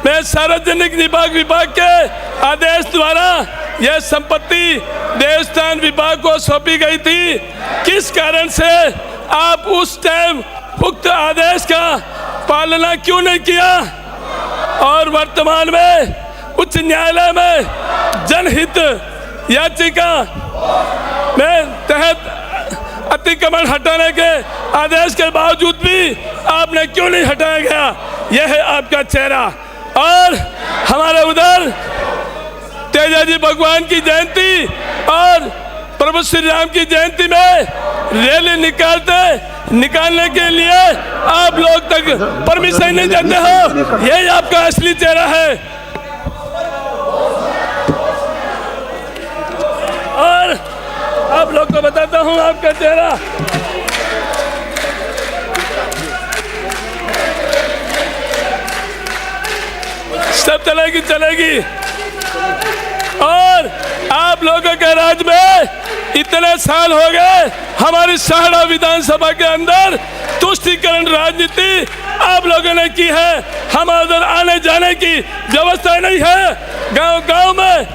S5: में सार्वजनिक विभाग के आदेश द्वारा यह संपत्ति देवस्थान विभाग को सौंपी गई थी। किस कारण से आप उस टाइम उक्त आदेश का पालना क्यों नहीं किया? और वर्तमान में उच्च न्यायालय में जनहित याचिका में तहत अतिक्रमण हटाने के आदेश के बावजूद भी आपने क्यों नहीं हटाया गया? यह है आपका चेहरा। और हमारे उधर तेजाजी भगवान की जयंती और प्रभु श्री राम की जयंती में रैली निकालने के लिए आप लोग तक परमिशन नहीं देते हो, यही आपका असली चेहरा है। और आप लोग को बताता हूं आपका चेहरा। सब चलेगी। और आप लोगों के राज में इतने साल हो गए, हमारी साहड़ा विधानसभा के अंदर तुष्टीकरण राजनीति आप लोगों ने की है। हम उधर आने जाने की व्यवस्था नहीं है। गांव में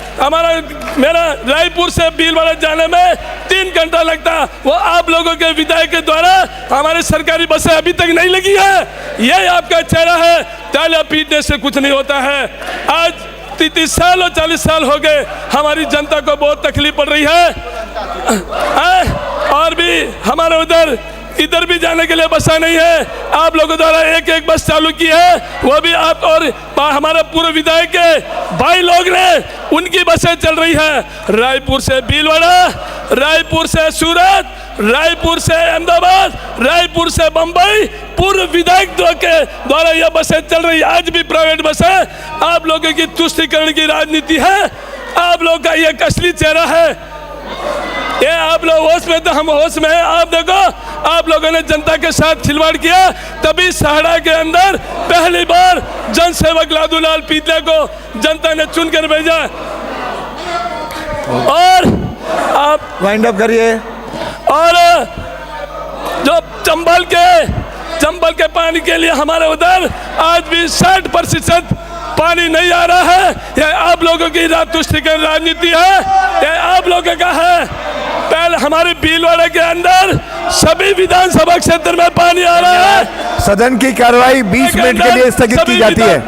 S5: मेरा रायपुर से भीलवाड़ा जाने में 3 घंटा लगता, वो आप लोगों के विधायक के द्वारा हमारी सरकारी बसें अभी तक नहीं लगी है। यही आपका चेहरा है। तालियां पीटने से कुछ नहीं होता है। आज 30 साल और 40 साल हो गए, हमारी जनता को बहुत तकलीफ पड़ रही है। और भी हमारे उधर इधर भी जाने के लिए बसा नहीं है। आप लोगों द्वारा एक बस चालू की है, वो भी आप और हमारे पूर्व विधायक के भाई लोग ने उनकी बसें चल रही है। रायपुर से भीलवाड़ा, रायपुर से सूरत, रायपुर से अहमदाबाद, रायपुर से बंबई, पूर्व विधायक के द्वारा यह बसें चल रही है। आज भी प्राइवेट बसें। आप लोगों की तुष्टीकरण की राजनीति है। आप लोग का यह असली चेहरा है। ये आप लोग होश में, तो हम होश में हैं। आप देखो, आप लोगों ने जनता के साथ खिलवाड़ किया, तभी सहाड़ा के अंदर पहली बार जनसेवक लादूलाल पीतले को जनता ने चुनकर भेजा। और आप
S2: वाइंड अप करिए।
S5: और जो चंबल के पानी के लिए हमारे उधर आज भी 60% पानी नहीं आ रहा है। यह आप लोगों की तुष्टीकरण राजनीति है। यह आप लोगों का है। पहले हमारे भीलवाड़ा के अंदर सभी विधानसभा क्षेत्र में पानी आ रहा है।
S2: सदन की कार्रवाई 20 मिनट के लिए स्थगित की जाती है।